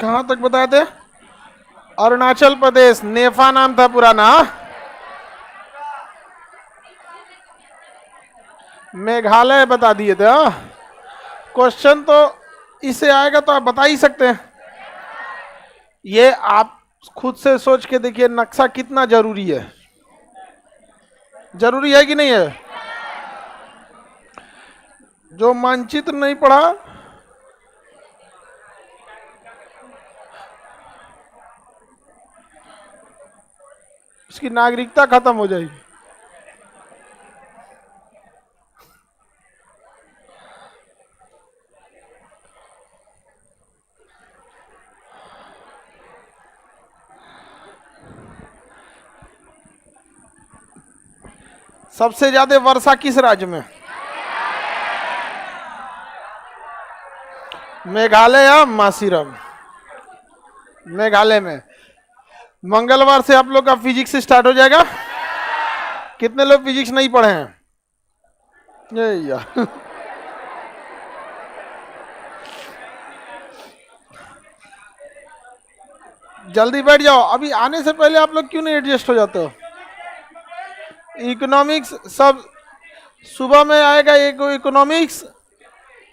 कहां तक बताए थे? अरुणाचल प्रदेश, नेफा नाम था पुराना। मेघालय बता दिए थे। क्वेश्चन तो इससे आएगा तो आप बता ही सकते हैं। ये आप खुद से सोच के देखिए नक्शा कितना जरूरी है। जरूरी है कि नहीं है? जो मानचित्र नहीं पढ़ा, उसकी नागरिकता खत्म हो जाएगी। सबसे ज्यादा वर्षा किस राज्य में? मेघालय या मासीरम? मेघालय में। मंगलवार से आप लोग का फिजिक्स स्टार्ट हो जाएगा। कितने लोग फिजिक्स नहीं पढ़े हैं? ये यार जल्दी बैठ जाओ। अभी आने से पहले आप लोग क्यों नहीं एडजस्ट हो जाते हो? इकोनॉमिक्स सब सुबह में आएगा। एक इकोनॉमिक्स,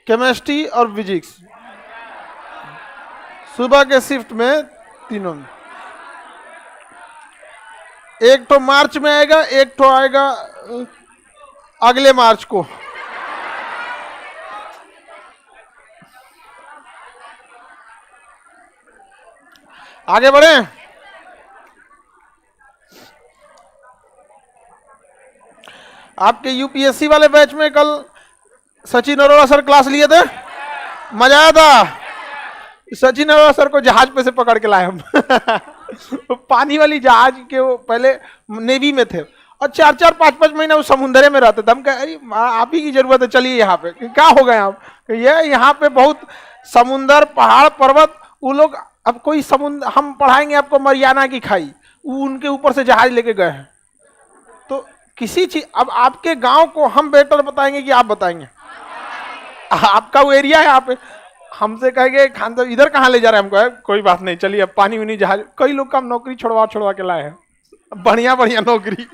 केमिस्ट्री और फिजिक्स सुबह के शिफ्ट में, तीनों में। एक तो मार्च में आएगा, एक तो आएगा अगले मार्च को। आगे बढ़े। आपके यूपीएससी वाले बैच में कल सचिन अरोड़ा सर क्लास लिए थे, मजा आया था। सचिन अरोड़ा सर को जहाज पे से पकड़ के लाए हम पानी वाली जहाज के, वो पहले नेवी में थे और 4-4, 5-5 महीना वो समुद्र में रहते थे। हम कहे अरे आप ही की जरूरत है, चलिए यहाँ पे। क्या हो गए आप? ये यहाँ पे बहुत समुंदर, पहाड़, पर्वत, वो लोग अब कोई समुद्र, हम पढ़ाएंगे आपको मरियाना की खाई, वो उनके ऊपर से जहाज लेके गए हैं। तो किसी चीज, अब आपके गांव को हम बेटर बताएंगे कि आप बताएंगे? आपका वो एरिया है, यहाँ पे हमसे कहेंगे खान तो इधर कहाँ ले जा रहे हैं हमको? है कोई बात नहीं, चलिए अब पानी उनी जहाज। कई लोग का हम नौकरी छोड़वा के लाए हैं, बढ़िया बढ़िया नौकरी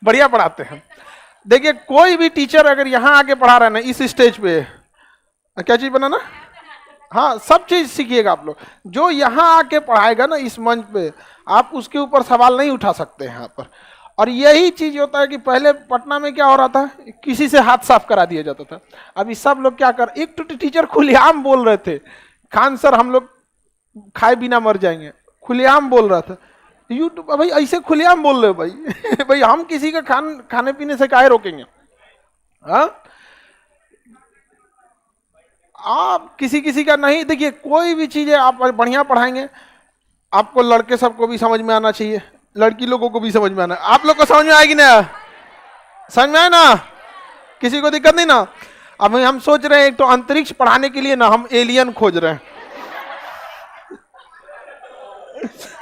बढ़िया पढ़ाते हैं। देखिए कोई भी टीचर अगर यहाँ आके पढ़ा रहा है ना, इस स्टेज पे, क्या चीज बनाना, हाँ सब चीज सीखिएगा आप लोग। जो यहाँ आके पढ़ाएगा ना इस मंच पे, आप उसके ऊपर सवाल नहीं उठा सकते हैं यहाँ पर। और यही चीज होता है कि पहले पटना में क्या हो रहा था, किसी से हाथ साफ करा दिया जाता था। अभी सब लोग क्या कर, एक तो टीचर खुलेआम बोल रहे थे, खान सर हम लोग खाए बिना मर जाएंगे, खुलेआम बोल रहा था। यूट्यूब भाई ऐसे खुलेआम बोल रहे हो भाई भाई हम किसी का खाने पीने से काहे रोकेंगे? हाँ आप किसी का नहीं। देखिए कोई भी चीज़ है आप बढ़िया पढ़ाएंगे, आपको लड़के सबको भी समझ में आना चाहिए, लड़की लोगों को भी समझ में आना। आप लोग को समझ में आएगी ना? समझ में आए ना? किसी को दिक्कत नहीं ना? अब हम सोच रहे हैं एक तो अंतरिक्ष पढ़ाने के लिए ना हम एलियन खोज रहे हैं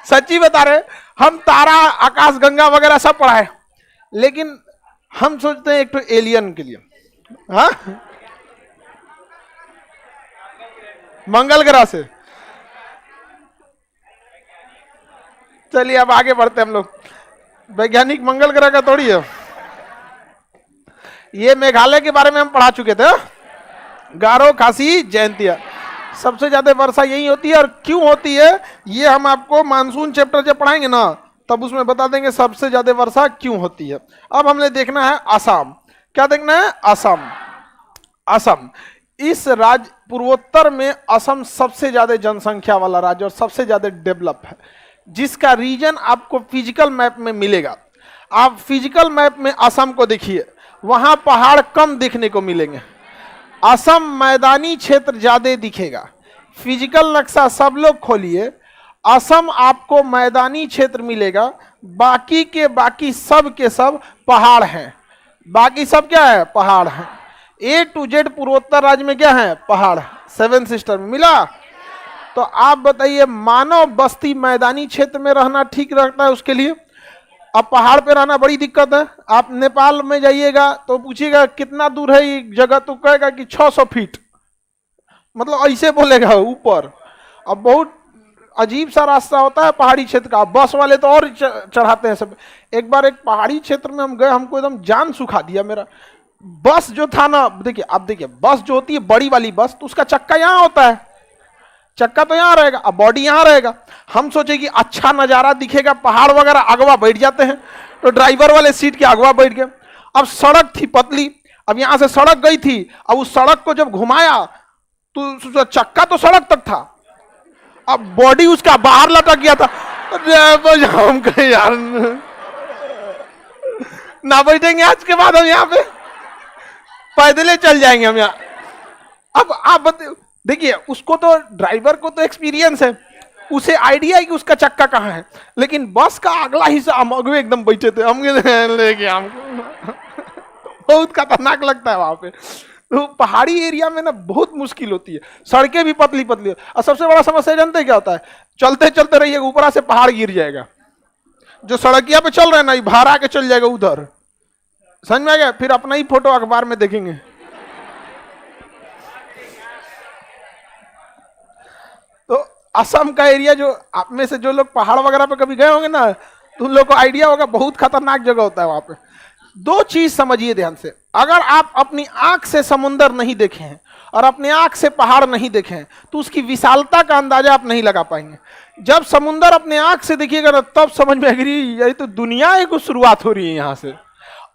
सच्ची बता रहे, हम तारा, आकाश गंगा वगैरह सब पढ़ाए, लेकिन हम सोचते हैं एक तो एलियन के लिए। हाँ मंगल ग्रह से। चलिए अब आगे बढ़ते हैं हम लोग। वैज्ञानिक मंगल ग्रह का थोड़ी है। ये मेघालय के बारे में हम पढ़ा चुके थे, गारो, खासी, जयंतिया। सबसे ज्यादा वर्षा यही होती है। और क्यों होती है ये हम आपको मानसून चैप्टर जब पढ़ाएंगे ना तब उसमें बता देंगे सबसे ज्यादा वर्षा क्यों होती है। अब हमने देखना है आसाम। क्या देखना है? आसाम। असम, इस राज्य पूर्वोत्तर में असम सबसे ज्यादा जनसंख्या वाला राज्य और सबसे ज्यादा डेवलप है, जिसका रीजन आपको फिजिकल मैप में मिलेगा। आप फिजिकल मैप में असम को देखिए, वहां पहाड़ कम देखने को मिलेंगे, असम मैदानी क्षेत्र ज्यादा दिखेगा। फिजिकल नक्शा सब लोग खोलिए, असम आपको मैदानी क्षेत्र मिलेगा, बाकी के बाकी सब के सब पहाड़ हैं। बाकी सब क्या है? पहाड़ हैं। A to Z पूर्वोत्तर राज्य में क्या है? पहाड़। 7 सिस्टर में मिला। तो आप बताइए मानव बस्ती मैदानी क्षेत्र में रहना ठीक रहता है उसके लिए? अब पहाड़ पे रहना बड़ी दिक्कत है। आप नेपाल में जाइएगा तो पूछिएगा कितना दूर है ये जगह, तो कहेगा कि 600 फीट, मतलब ऐसे बोलेगा ऊपर। अब बहुत अजीब सा रास्ता होता है पहाड़ी क्षेत्र का, बस वाले तो और चढ़ाते हैं सब। एक बार एक पहाड़ी क्षेत्र में हम गए, हमको एकदम जान सुखा दिया मेरा। बस जो था ना, देखिए आप देखिए, बस जो होती है बड़ी वाली बस, तो उसका चक्का यहाँ होता है, चक्का तो यहाँ रहेगा, अब बॉडी यहाँ रहेगा। हम सोचे कि अच्छा नजारा दिखेगा, पहाड़ वगैरह, अगवा बैठ जाते हैं, तो ड्राइवर वाले सीट के अगवा बैठ गए। अब सड़क थी पतली, अब यहां से सड़क गई थी, अब उस सड़क को जब घुमाया तो चक्का तो सड़क तक था, अब बॉडी उसका बाहर लटक गया था। हम कहे यार ना बैठेंगे आज के बाद, हम यहाँ पे पैदल चल जाएंगे हम यहाँ। अब आप देखिए, उसको तो ड्राइवर को तो एक्सपीरियंस है, उसे आइडिया है कि उसका चक्का कहाँ है, लेकिन बस का अगला हिस्सा हम अगवे एकदम बैठे थे, हम लेके हमको बहुत खतरनाक लगता है वहां पे। तो पहाड़ी एरिया में ना बहुत मुश्किल होती है, सड़कें भी पतली पतली, और सबसे बड़ा समस्या जानते क्या होता है, चलते चलते रहिए ऊपर से पहाड़ गिर जाएगा, जो सड़किया पे चल रहे हैं ना, बाहर आके चल जाएगा उधर, समझ में आ गया? फिर अपना ही फोटो अखबार में देखेंगे। तो असम का एरिया, जो आप में से जो लोग पहाड़ वगैरह पे कभी गए होंगे ना, तो उन लोग को आइडिया होगा, बहुत खतरनाक जगह होता है वहां पे। दो चीज समझिए ध्यान से, अगर आप अपनी आंख से समुंदर नहीं देखे हैं और अपनी आंख से पहाड़ नहीं देखे हैं, तो उसकी विशालता का अंदाजा आप नहीं लगा पाएंगे। जब समुंदर अपने आंख से देखिएगा ना, तब समझ में आएगी यही तो दुनिया की शुरुआत हो रही है यहाँ से।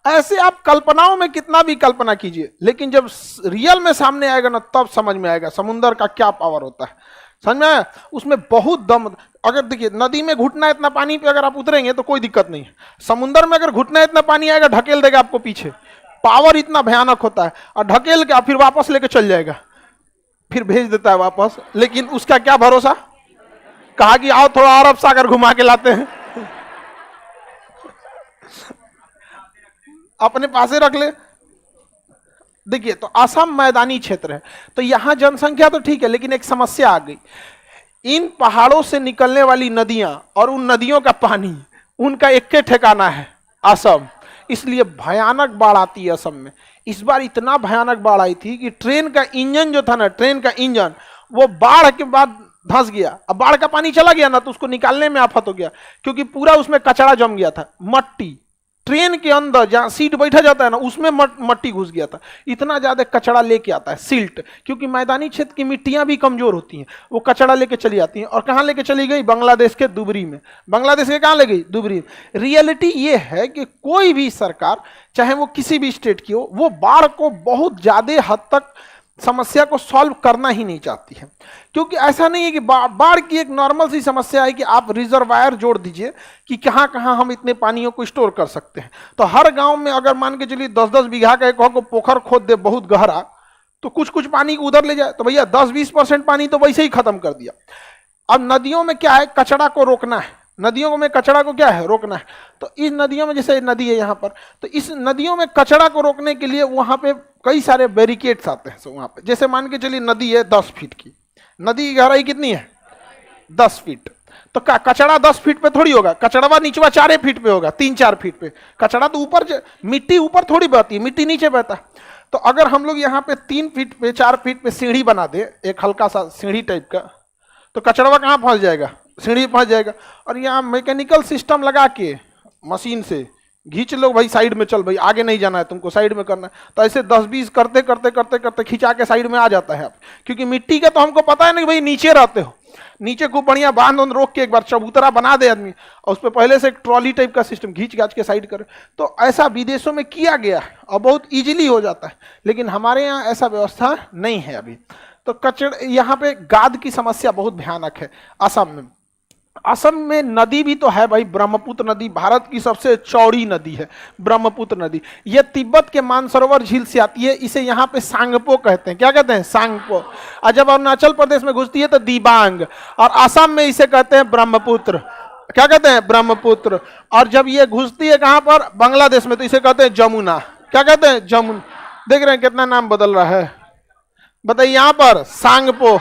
ऐसे आप कल्पनाओं में कितना भी कल्पना कीजिए, लेकिन जब रियल में सामने आएगा ना, तब समझ में आएगा समुंदर का क्या पावर होता है। समझ में आया? उसमें बहुत दम। अगर देखिए, नदी में घुटना इतना पानी पे अगर आप उतरेंगे तो कोई दिक्कत नहीं है, समुंदर में अगर घुटना इतना पानी आएगा, ढकेल देगा आपको पीछे, पावर इतना भयानक होता है, और ढकेल के फिर वापस लेके चल जाएगा, फिर भेज देता है वापस। लेकिन उसका क्या भरोसा, कहा कि आओ थोड़ा अरब सागर घुमा के लाते हैं, अपने पासे रख ले। देखिए, तो असम मैदानी क्षेत्र है, तो यहां जनसंख्या तो ठीक है, लेकिन एक समस्या आ गई, इन पहाड़ों से निकलने वाली नदियां और उन नदियों का पानी, उनका एक के ठिकाना है असम, इसलिए भयानक बाढ़ आती है असम में। इस बार इतना भयानक बाढ़ आई थी कि ट्रेन का इंजन जो था ना, ट्रेन का इंजन वो बाढ़ के बाद धंस गया। अब बाढ़ का पानी चला गया ना, तो उसको निकालने में आफत हो गया, क्योंकि पूरा उसमें कचरा जम गया था, मट्टी, ट्रेन के अंदर जहां सीट बैठा जाता है ना, उसमें मट्टी घुस गया था। इतना ज्यादा कचरा लेके आता है सिल्ट, क्योंकि मैदानी क्षेत्र की मिट्टियां भी कमजोर होती हैं, वो कचरा लेके चली आती हैं। और कहां लेके चली गई? बांग्लादेश के दुबरी में। बांग्लादेश के कहां ले गई? दुबरी। रियलिटी ये है कि कोई भी सरकार, चाहे वो किसी भी स्टेट की हो, वो बाढ़ को बहुत ज्यादा हद तक समस्या को सॉल्व करना ही नहीं चाहती है, क्योंकि ऐसा नहीं है कि बाढ़ की एक नॉर्मल सी समस्या है कि आप रिजर्वायर जोड़ दीजिए कि कहां कहां हम इतने पानियों को स्टोर कर सकते हैं। तो हर गांव में अगर मान के चलिए 10-10 बीघा का एक को पोखर खोद दे बहुत गहरा, तो कुछ कुछ पानी को उधर ले जाए, तो भैया 10-20% पानी तो वैसे ही खत्म कर दिया। अब नदियों में क्या है, कचरा को रोकना है, नदियों में कचरा को क्या है, रोकना है। तो इस नदियों में, जैसे नदी है यहाँ पर, तो इस नदियों में कचरा को रोकने के लिए वहां पे कई सारे बैरिकेड्स आते हैं। वहां पे जैसे मान के चलिए नदी है 10 फीट की, नदी की गहराई कितनी है? 10 फीट। तो कचरा 10 फीट पे थोड़ी होगा, कचड़वा नीचवा 4 फीट पे होगा, 3-4 फीट पे। कचरा तो ऊपर, मिट्टी ऊपर थोड़ी बहती है, मिट्टी नीचे बहता है। तो अगर हम लोग यहाँ पे 3 फीट पे 4 फीट पे सीढ़ी बना दे, एक हल्का सा सीढ़ी टाइप का, तो कचड़वा कहाँ फंस जाएगा? सीढ़ी फंस जाएगा। और यहाँ मैकेनिकल सिस्टम लगा के मशीन से खींच लो भाई, साइड में चल भाई, आगे नहीं जाना है तुमको, साइड में करना है। तो ऐसे 10-20 करते करते करते करते खिंचा के साइड में आ जाता है आप, क्योंकि मिट्टी का तो हमको पता है नहीं भाई, नीचे रहते हो, नीचे खूब बढ़िया बांध रोक के एक बार चबूतरा बना दे आदमी, और उस पर पहले से एक ट्रॉली टाइप का सिस्टम खींच गाच के साइड करे। तो ऐसा विदेशों में किया गया है और बहुत इजीली हो जाता है, लेकिन हमारे यहाँ ऐसा व्यवस्था नहीं है अभी। तो कचड़े, यहाँ पे गाद की समस्या बहुत भयानक है असम में। असम में नदी भी तो है भाई, ब्रह्मपुत्र नदी भारत की सबसे चौड़ी नदी है, ब्रह्मपुत्र नदी। यह तिब्बत के मानसरोवर झील से आती है, इसे यहाँ पे सांगपो कहते हैं। क्या कहते हैं? सांगपो। और जब अरुणाचल प्रदेश में घुसती है तो दिबांग, और असम में इसे कहते हैं ब्रह्मपुत्र। क्या कहते हैं? ब्रह्मपुत्र। और जब ये घुसती है कहां पर? बांग्लादेश में, तो इसे कहते हैं जमुना। क्या कहते हैं? जमुना। देख रहे हैं कितना नाम बदल रहा है, बताइए। यहाँ पर सांगपो,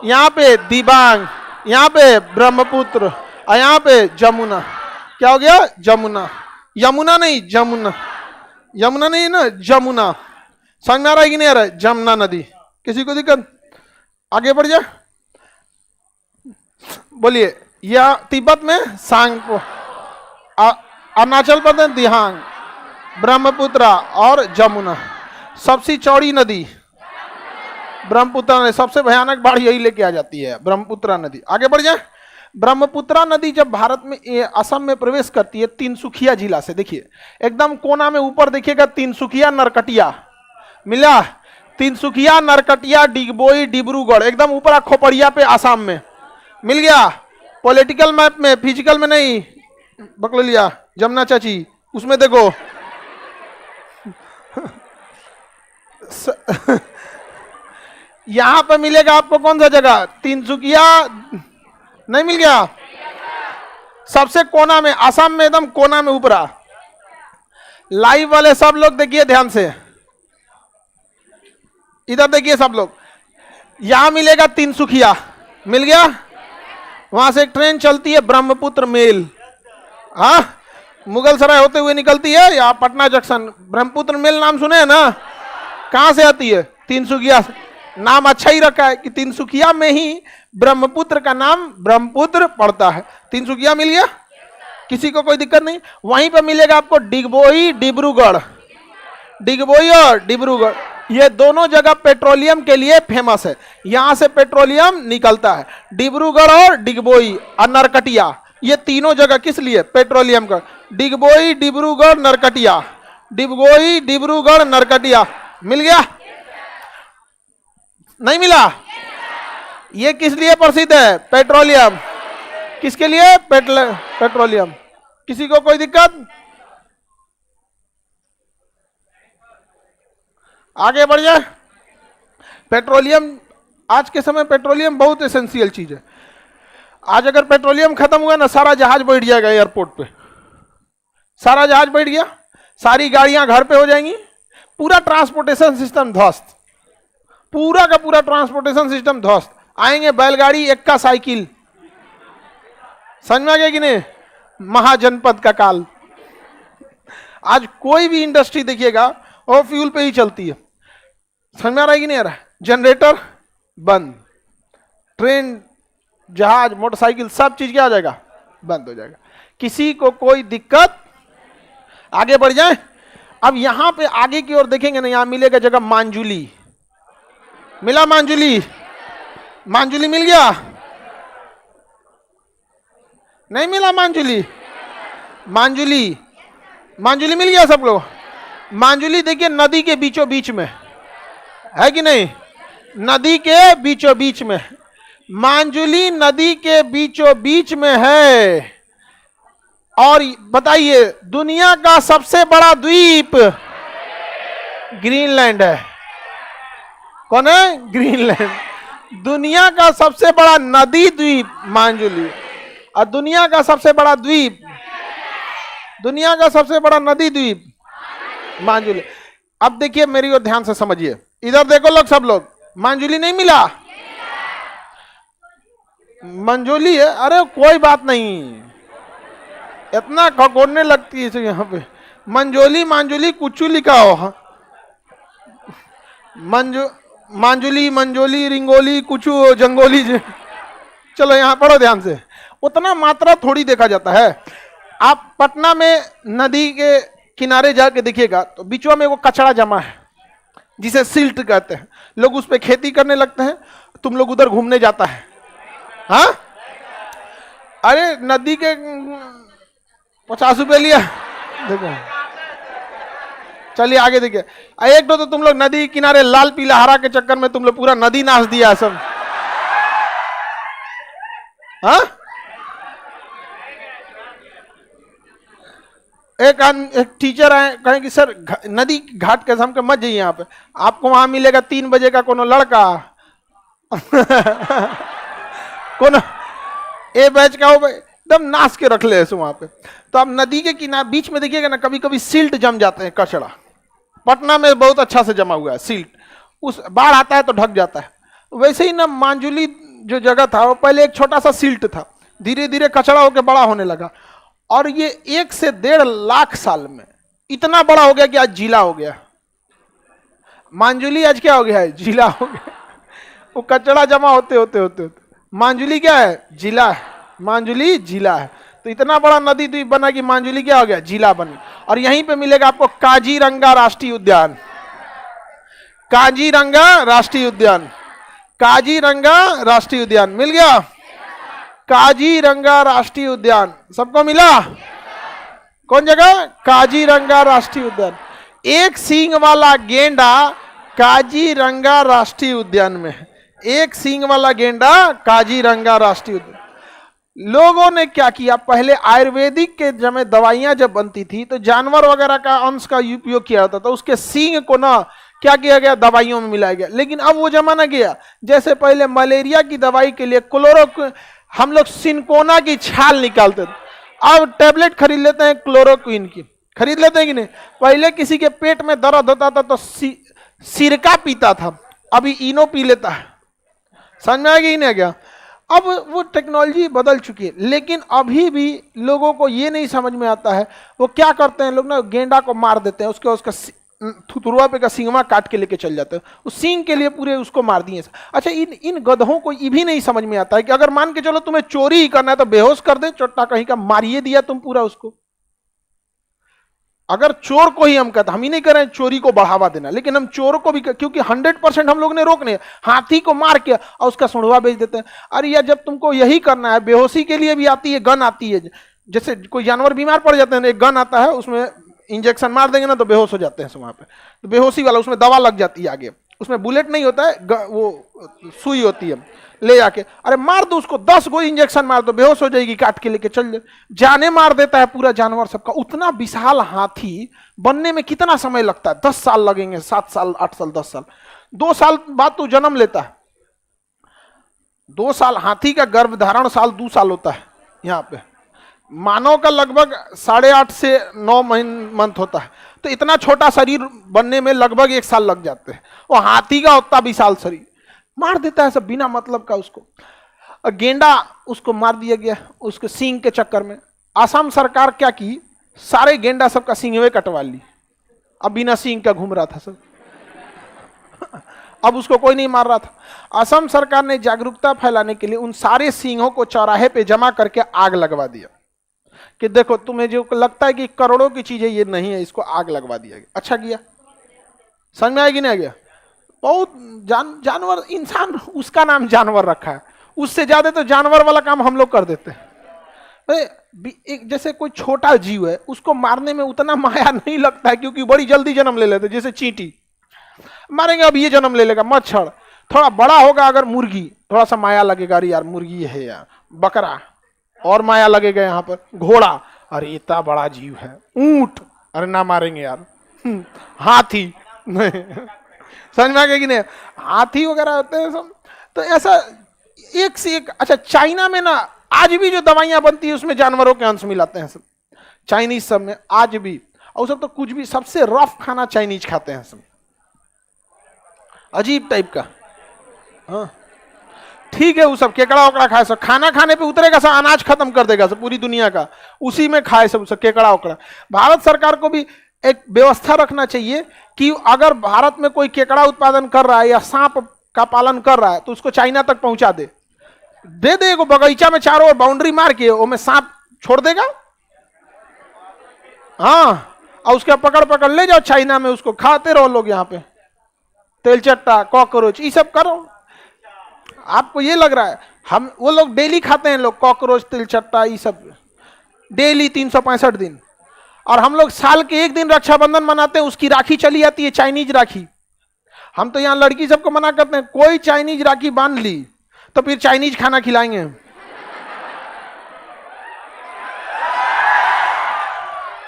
यहाँ पे दिबांग, यहाँ पे ब्रह्मपुत्र, और यहाँ पे जमुना। क्या हो गया? जमुना। यमुना नहीं, जमुना। यमुना नहीं है ना, जमुना। समझ में आ रहा है कि नहीं आ रहा है? जमुना नदी। किसी को दिक्कत? आगे बढ़ जाए। बोलिए, या तिब्बत में सांगपो, अरुणाचल प्रदेश दिहांग, ब्रह्मपुत्रा और जमुना। सबसे चौड़ी नदी ब्रह्मपुत्रा नदी, सबसे भयानक बाढ़ यही लेके आ जाती है, ब्रह्मपुत्रा नदी। आगे बढ़ जाए। ब्रह्मपुत्रा नदी जब भारत में असम में प्रवेश करती है तिनसुकिया जिला से, देखिए एकदम कोना में ऊपर देखिएगा तिनसुकिया नरकटिया मिला, तिनसुकिया नरकटिया डिगबोई डिब्रूगढ़, एकदम ऊपर खोपड़िया पे आसाम में मिल गया। पॉलिटिकल मैप में, फिजिकल में नहीं, पकड़ लिया जमुना चाची, उसमें देखो यहां पर मिलेगा आपको कौन सा जगह, तिनसुकिया नहीं मिल गया, सबसे कोना में, आसाम में एकदम कोना में ऊपरा। लाइव वाले सब लोग देखिए ध्यान से, इधर देखिए सब लोग, यहां मिलेगा तिनसुकिया, मिल गया। वहां से एक ट्रेन चलती है ब्रह्मपुत्र मेल, हाँ मुगल सराय होते हुए निकलती है, या पटना जंक्शन। ब्रह्मपुत्र मेल नाम सुने हैं ना, कहां से आती है, तिनसुकिया से। नाम अच्छा ही रखा है कि तिनसुकिया में ही ब्रह्मपुत्र का नाम ब्रह्मपुत्र पड़ता है। तिनसुकिया मिल गया, किसी को कोई दिक्कत नहीं। वहीं पर मिलेगा आपको डिगबोई डिब्रूगढ़, डिगबोई और डिब्रूगढ़, ये दोनों जगह पेट्रोलियम के लिए फेमस है, यहां से पेट्रोलियम निकलता है। डिब्रूगढ़ और डिगबोई और नरकटिया, ये तीनों जगह किस लिए, पेट्रोलियम का। डिगबोई डिब्रूगढ़ नरकटिया, डिगबोई डिब्रूगढ़ नरकटिया, मिल गया नहीं मिला। ये किस लिए प्रसिद्ध है, पेट्रोलियम। किसके लिए, पेट्रोलियम। किसी को कोई दिक्कत, आगे बढ़ जाए। पेट्रोलियम, आज के समय पेट्रोलियम बहुत एसेंशियल चीज है। आज अगर पेट्रोलियम खत्म हुआ ना, सारा जहाज बैठ जाएगा एयरपोर्ट पे, सारा जहाज बैठ गया, सारी गाड़ियां घर पे हो जाएंगी, पूरा ट्रांसपोर्टेशन सिस्टम ध्वस्त, पूरा का पूरा ट्रांसपोर्टेशन सिस्टम ध्वस्त। आएंगे बैलगाड़ी, एक्का साइकिल, समझ में आ गया कि नहीं, महाजनपद का काल। आज कोई भी इंडस्ट्री देखिएगा वो फ्यूल पे ही चलती है, समझ में आ रहा है कि नहीं आ रहा है। जनरेटर बंद, ट्रेन जहाज मोटरसाइकिल सब चीज क्या हो जाएगा, बंद हो जाएगा। किसी को कोई दिक्कत, आगे बढ़ जाए। अब यहां पे आगे की ओर देखेंगे ना, यहां मिलेगा जगह मांजुली, मिला मांजुली, मांजुली मिल गया नहीं मिला, मांजुली, मांजुली, मांजुली मिल गया सब लोग। मांजुली देखिए नदी के बीचों बीच में है कि नहीं, नदी के बीचों बीच में, मांजुली नदी के बीचों बीच में है। और बताइए दुनिया का सबसे बड़ा द्वीप ग्रीनलैंड है। कौन है, ग्रीनलैंड। दुनिया का सबसे बड़ा नदी द्वीप मांजुली, और दुनिया का सबसे बड़ा द्वीप, दुनिया का सबसे बड़ा नदी द्वीप मांजुली। अब देखिए मेरी ओर ध्यान से समझिए, इधर देखो लोग, सब लोग, मांजुली नहीं मिला, मंजोली है। अरे कोई बात नहीं, इतना खगोड़ने लगती है यहाँ पे। मंजोली मांजुली कुछ लिखा हो, मांजुली मंजोली रिंगोली कुछ जंगोली। चलो यहाँ पढ़ो ध्यान से, उतना मात्रा थोड़ी देखा जाता है। आप पटना में नदी के किनारे जाके देखिएगा तो बीचों में वो कचरा जमा है जिसे सिल्ट कहते हैं, लोग उस पर खेती करने लगते हैं, तुम लोग उधर घूमने जाता है। हाँ अरे नदी के 50 रुपए लिया, देखो चलिए आगे देखिए। एक तो तुम लोग नदी किनारे लाल पीला हरा के चक्कर में तुम लोग पूरा नदी नाच दिया सब। हाँ एक टीचर आए, कहें कि सर नदी घाट के हम के मत जाइए, यहाँ पे आपको वहां मिलेगा 3 बजे का कोनो लड़का कोनो ए बैच का हो, एकदम नाच के रख ले वहां पे। तो आप नदी के किनारे बीच में देखिएगा ना, कभी कभी सिल्ट जम जाते हैं, कचड़ा। पटना में बहुत अच्छा से जमा हुआ है सिल्ट, उस बाढ़ आता है तो ढक जाता है। वैसे ही ना मांजुली जो जगह था वो पहले एक छोटा सा सिल्ट था, धीरे धीरे कचड़ा होकर बड़ा होने लगा, और ये 1 से 1.5 लाख साल में इतना बड़ा हो गया कि आज जिला हो गया। मांजुली आज क्या हो गया है, जिला हो गया। वो कचड़ा जमा होते होते होते होते मांजुली क्या है, जिला है। मांजुली जिला है। तो इतना बड़ा नदी द्वीप बना कि मांजुली क्या हो गया, जिला बन गया। और यहीं पे मिलेगा आपको काजीरंगा राष्ट्रीय उद्यान, काजीरंगा राष्ट्रीय उद्यान, काजीरंगा राष्ट्रीय उद्यान मिल गया। काजीरंगा राष्ट्रीय उद्यान सबको मिला? कौन जगह? काजीरंगा राष्ट्रीय उद्यान। एक सींग वाला गेंडा काजीरंगा राष्ट्रीय उद्यान में है। एक सींग वाला गेंडा काजीरंगा राष्ट्रीय उद्यान। लोगों ने क्या किया, पहले आयुर्वेदिक के जब दवाइयां जब बनती थी तो जानवर वगैरह का अंश का उपयोग किया जाता था। तो उसके सींग को ना क्या किया गया, दवाइयों में मिलाया गया। लेकिन अब वो जमाना गया, जैसे पहले मलेरिया की दवाई के लिए हम लोग सिनकोना की छाल निकालते थे, अब टैबलेट खरीद लेते हैं क्लोरोक्विन की, खरीद लेते हैं कि नहीं। पहले किसी के पेट में दर्द होता था तो सिरका पीता था, अभी इनो पी लेता है। समझ में आ गया नहीं गया? अब वो टेक्नोलॉजी बदल चुकी है, लेकिन अभी भी लोगों को ये नहीं समझ में आता है। वो क्या करते हैं लोग ना, गेंडा को मार देते हैं, उसका थुतुरुआ पे का सींगमा काट के लेके चल जाते हैं, उस सींग के लिए पूरे उसको मार दिए। अच्छा, इन गधों को ये भी नहीं समझ में आता है कि अगर मान के चलो तुम्हें चोरी ही करना है तो बेहोश कर दे, चोट्टा कहीं का मारिए दिया तुम पूरा उसको। अगर चोर को ही हम कहते, हम ही नहीं करें चोरी को बढ़ावा देना, लेकिन हम चोर को भी, क्योंकि 100% हम लोग ने रोकने, हाथी को मार के और उसका सुंडवा बेच देते हैं। अरे यार, जब तुमको यही करना है, बेहोशी के लिए भी आती है, गन आती है। जैसे कोई जानवर बीमार पड़ जाते हैं, एक गन आता है, उसमें इंजेक्शन मार देंगे ना तो बेहोश हो जाते हैं वहां पे, तो बेहोशी वाला, उसमें दवा लग जाती है आगे, उसमें बुलेट नहीं होता है, वो सुई होती है, ले जाके अरे मार दो उसको, 10 गो इंजेक्शन मार दो, बेहोश हो जाएगी, काट के लेके चल जाए, जाने मार देता है पूरा जानवर सबका। उतना विशाल हाथी बनने में कितना समय लगता है? 10 साल लगेंगे, 7 साल, 8 साल, 10 साल। 2 साल बाद तो जन्म लेता है। 2 साल हाथी का गर्भधारण साल 2 साल होता है। यहाँ पे मानव का लगभग 8.5 से 9 मंथ होता है। तो इतना छोटा शरीर बनने में लगभग 1 साल लग जाते हैं, और हाथी का उतना विशाल शरीर मार देता है सब बिना मतलब का उसको। और गेंडा उसको मार दिया गया उसके सींग के चक्कर में। असम सरकार क्या की, सारे गेंडा सबका सींगवे कटवा ली, अब बिना सींग का घूम रहा था सब। अब उसको कोई नहीं मार रहा था। असम सरकार ने जागरूकता फैलाने के लिए उन सारे सींगों को चौराहे पे जमा करके आग लगवा दिया कि देखो, तुम्हें जो लगता है कि करोड़ों की चीज है, ये नहीं है, इसको आग लगवा दिया गया। अच्छा किया, समझ में आएगी नहीं गया? बहुत जानवर, इंसान उसका नाम जानवर रखा है, उससे ज्यादा तो जानवर वाला काम हम लोग कर देते हैं। एक जैसे कोई छोटा जीव है, उसको मारने में उतना माया नहीं लगता है, क्योंकि बड़ी जल्दी जन्म ले लेते। जैसे चींटी मारेंगे, अब ये जन्म ले लेगा। मच्छर थोड़ा बड़ा होगा, अगर मुर्गी, थोड़ा सा माया लगेगा, अरे यार मुर्गी है यार। बकरा और माया लगेगा। यहाँ पर घोड़ा, अरे इतना बड़ा जीव है। ऊंट, अरे ना मारेंगे यार। हाथी समझ में आ गया कि नहीं? हाथी वगैरह होते हैं सब। तो ऐसा एक से एक। अच्छा, चाइना में ना आज भी जो दवाइयां बनती है उसमें जानवरों के अंश मिलाते हैं सब, चाइनीज सब में आज भी। और सब तो कुछ भी, सबसे रफ खाना चाइनीज खाते हैं सब, अजीब टाइप का। हाँ ठीक है, वो सब केकड़ा ओकड़ा खाए, सब खाना खाने पे उतरेगा, सब अनाज खत्म कर देगा सब पूरी दुनिया का, उसी में खाए सब केकड़ा ओकड़ा। भारत सरकार को भी एक व्यवस्था रखना चाहिए कि अगर भारत में कोई केकड़ा उत्पादन कर रहा है या सांप का पालन कर रहा है तो उसको चाइना तक पहुंचा दे दे एगो बगीचा में चारों ओर बाउंड्री मार के, वो में सांप छोड़ देगा। हाँ, और उसके पकड़ पकड़ ले जाओ चाइना में, उसको खाते रहो लोग। यहाँ पे तेलचट्टा, कॉकरोच, ये सब करो। आपको ये लग रहा है वो लोग डेली खाते हैं लोग, कॉकरोच, तिलचट्टा, ये सब डेली 365 दिन। और हम लोग साल के 1 दिन रक्षाबंधन मनाते हैं, उसकी राखी चली जाती है, चाइनीज राखी। हम तो यहाँ लड़की सबको मना करते हैं, कोई चाइनीज राखी बांध ली तो फिर चाइनीज खाना खिलाएंगे।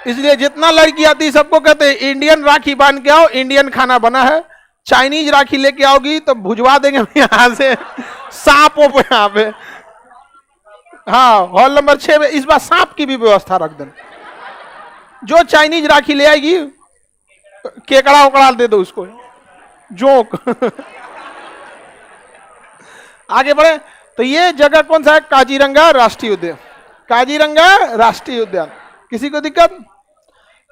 इसलिए जितना लड़की आती है सबको कहते हैं इंडियन राखी बांध के आओ, इंडियन खाना बना है। चाइनीज राखी लेके आओगी तो भुजवा देंगे यहां से सांपों पे। यहाँ पे हाँ, हॉल नंबर 6 में इस बार सांप की भी व्यवस्था रख देना। जो चाइनीज राखी ले आएगी, केकड़ा उकड़ा दे दो उसको, जोक। आगे बढ़े तो ये जगह कौन सा है? काजीरंगा राष्ट्रीय उद्यान। काजीरंगा राष्ट्रीय उद्यान, किसी को दिक्कत?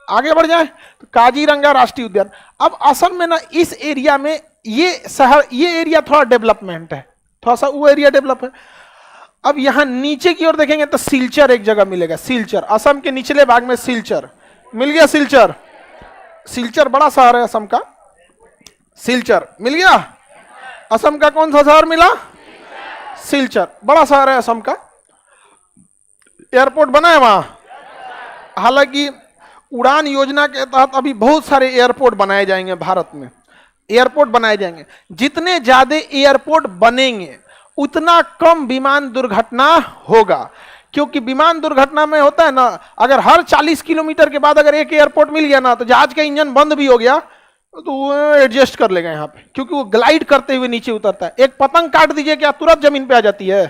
आगे बढ़ जाए तो काजीरंगा राष्ट्रीय उद्यान। अब असम में ना इस एरिया में ये शहर, ये एरिया थोड़ा डेवलपमेंट है, थोड़ा सा वो एरिया डेवलप है। अब यहां नीचे की ओर देखेंगे तो सिलचर एक जगह मिलेगा, सिलचर असम के निचले भाग में सिलचर मिल गया। सिलचर, सिलचर बड़ा शहर है असम का, सिलचर मिल गया। असम का कौन सा शहर मिला? सिलचर बड़ा शहर है असम का। एयरपोर्ट बना है वहां। हालांकि उड़ान योजना के तहत अभी बहुत सारे एयरपोर्ट बनाए जाएंगे भारत में, एयरपोर्ट बनाए जाएंगे। जितने ज्यादा एयरपोर्ट बनेंगे उतना कम विमान दुर्घटना होगा, क्योंकि विमान दुर्घटना में होता है ना, अगर हर 40 किलोमीटर के बाद अगर एक एयरपोर्ट मिल गया ना तो जहाज का इंजन बंद भी हो गया तो वो एडजस्ट कर लेगा यहाँ पे, क्योंकि वो ग्लाइड करते हुए नीचे उतरता है। एक पतंग काट दीजिए क्या तुरंत जमीन पे आ जाती है?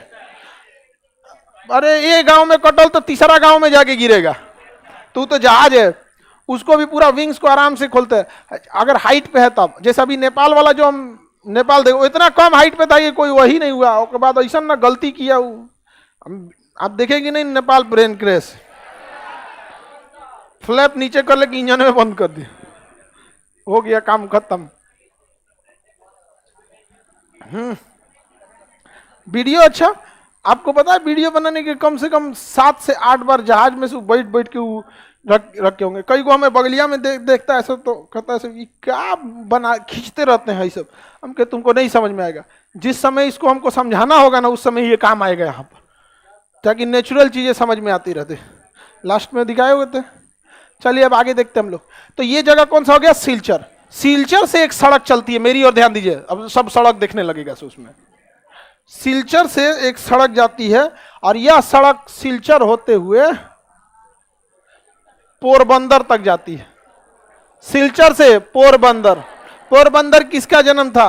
अरे ये गांव में कटल तो तीसरा गांव में जाके गिरेगा। तो जहाज है, उसको भी पूरा विंग्स को आराम से खोलते हैं अगर हाइट पे है तब। जैसे अभी नेपाल वाला जो हम नेपाल देखो इतना कम हाइट पे था कि कोई वही नहीं हुआ, उसके बाद ऐसा ना गलती किया आप देखेंगे नहीं नेपाल ब्रेन क्रैश, फ्लैप नीचे कर लेके इंजन में बंद कर दिया, हो गया काम खत्म। वीडियो अच्छा, आपको पता है वीडियो बनाने के कम से कम 7 से 8 बार जहाज में से बैठ बैठ के रखे होंगे। कई को हमें बगलिया में देखता है सब तो कहता है ये क्या बना खींचते रहते हैं ये सब। हम कहते तुमको नहीं समझ में आएगा, जिस समय इसको हमको समझाना होगा ना उस समय ये काम आएगा यहाँ पर, ताकि नेचुरल चीजें समझ में आती रहती। लास्ट में दिखाए हुए थे। चलिए अब आगे देखते हैं हम लोग। तो ये जगह कौन सा हो गया? सिलचर। सिलचर से एक सड़क चलती है, मेरी ओर ध्यान दीजिए, अब सब सड़क देखने लगेगा उसमें। सिलचर से एक सड़क जाती है और यह सड़क सिलचर होते हुए पोरबंदर तक जाती है। सिलचर से पोरबंदर। पोरबंदर किसका जन्म था?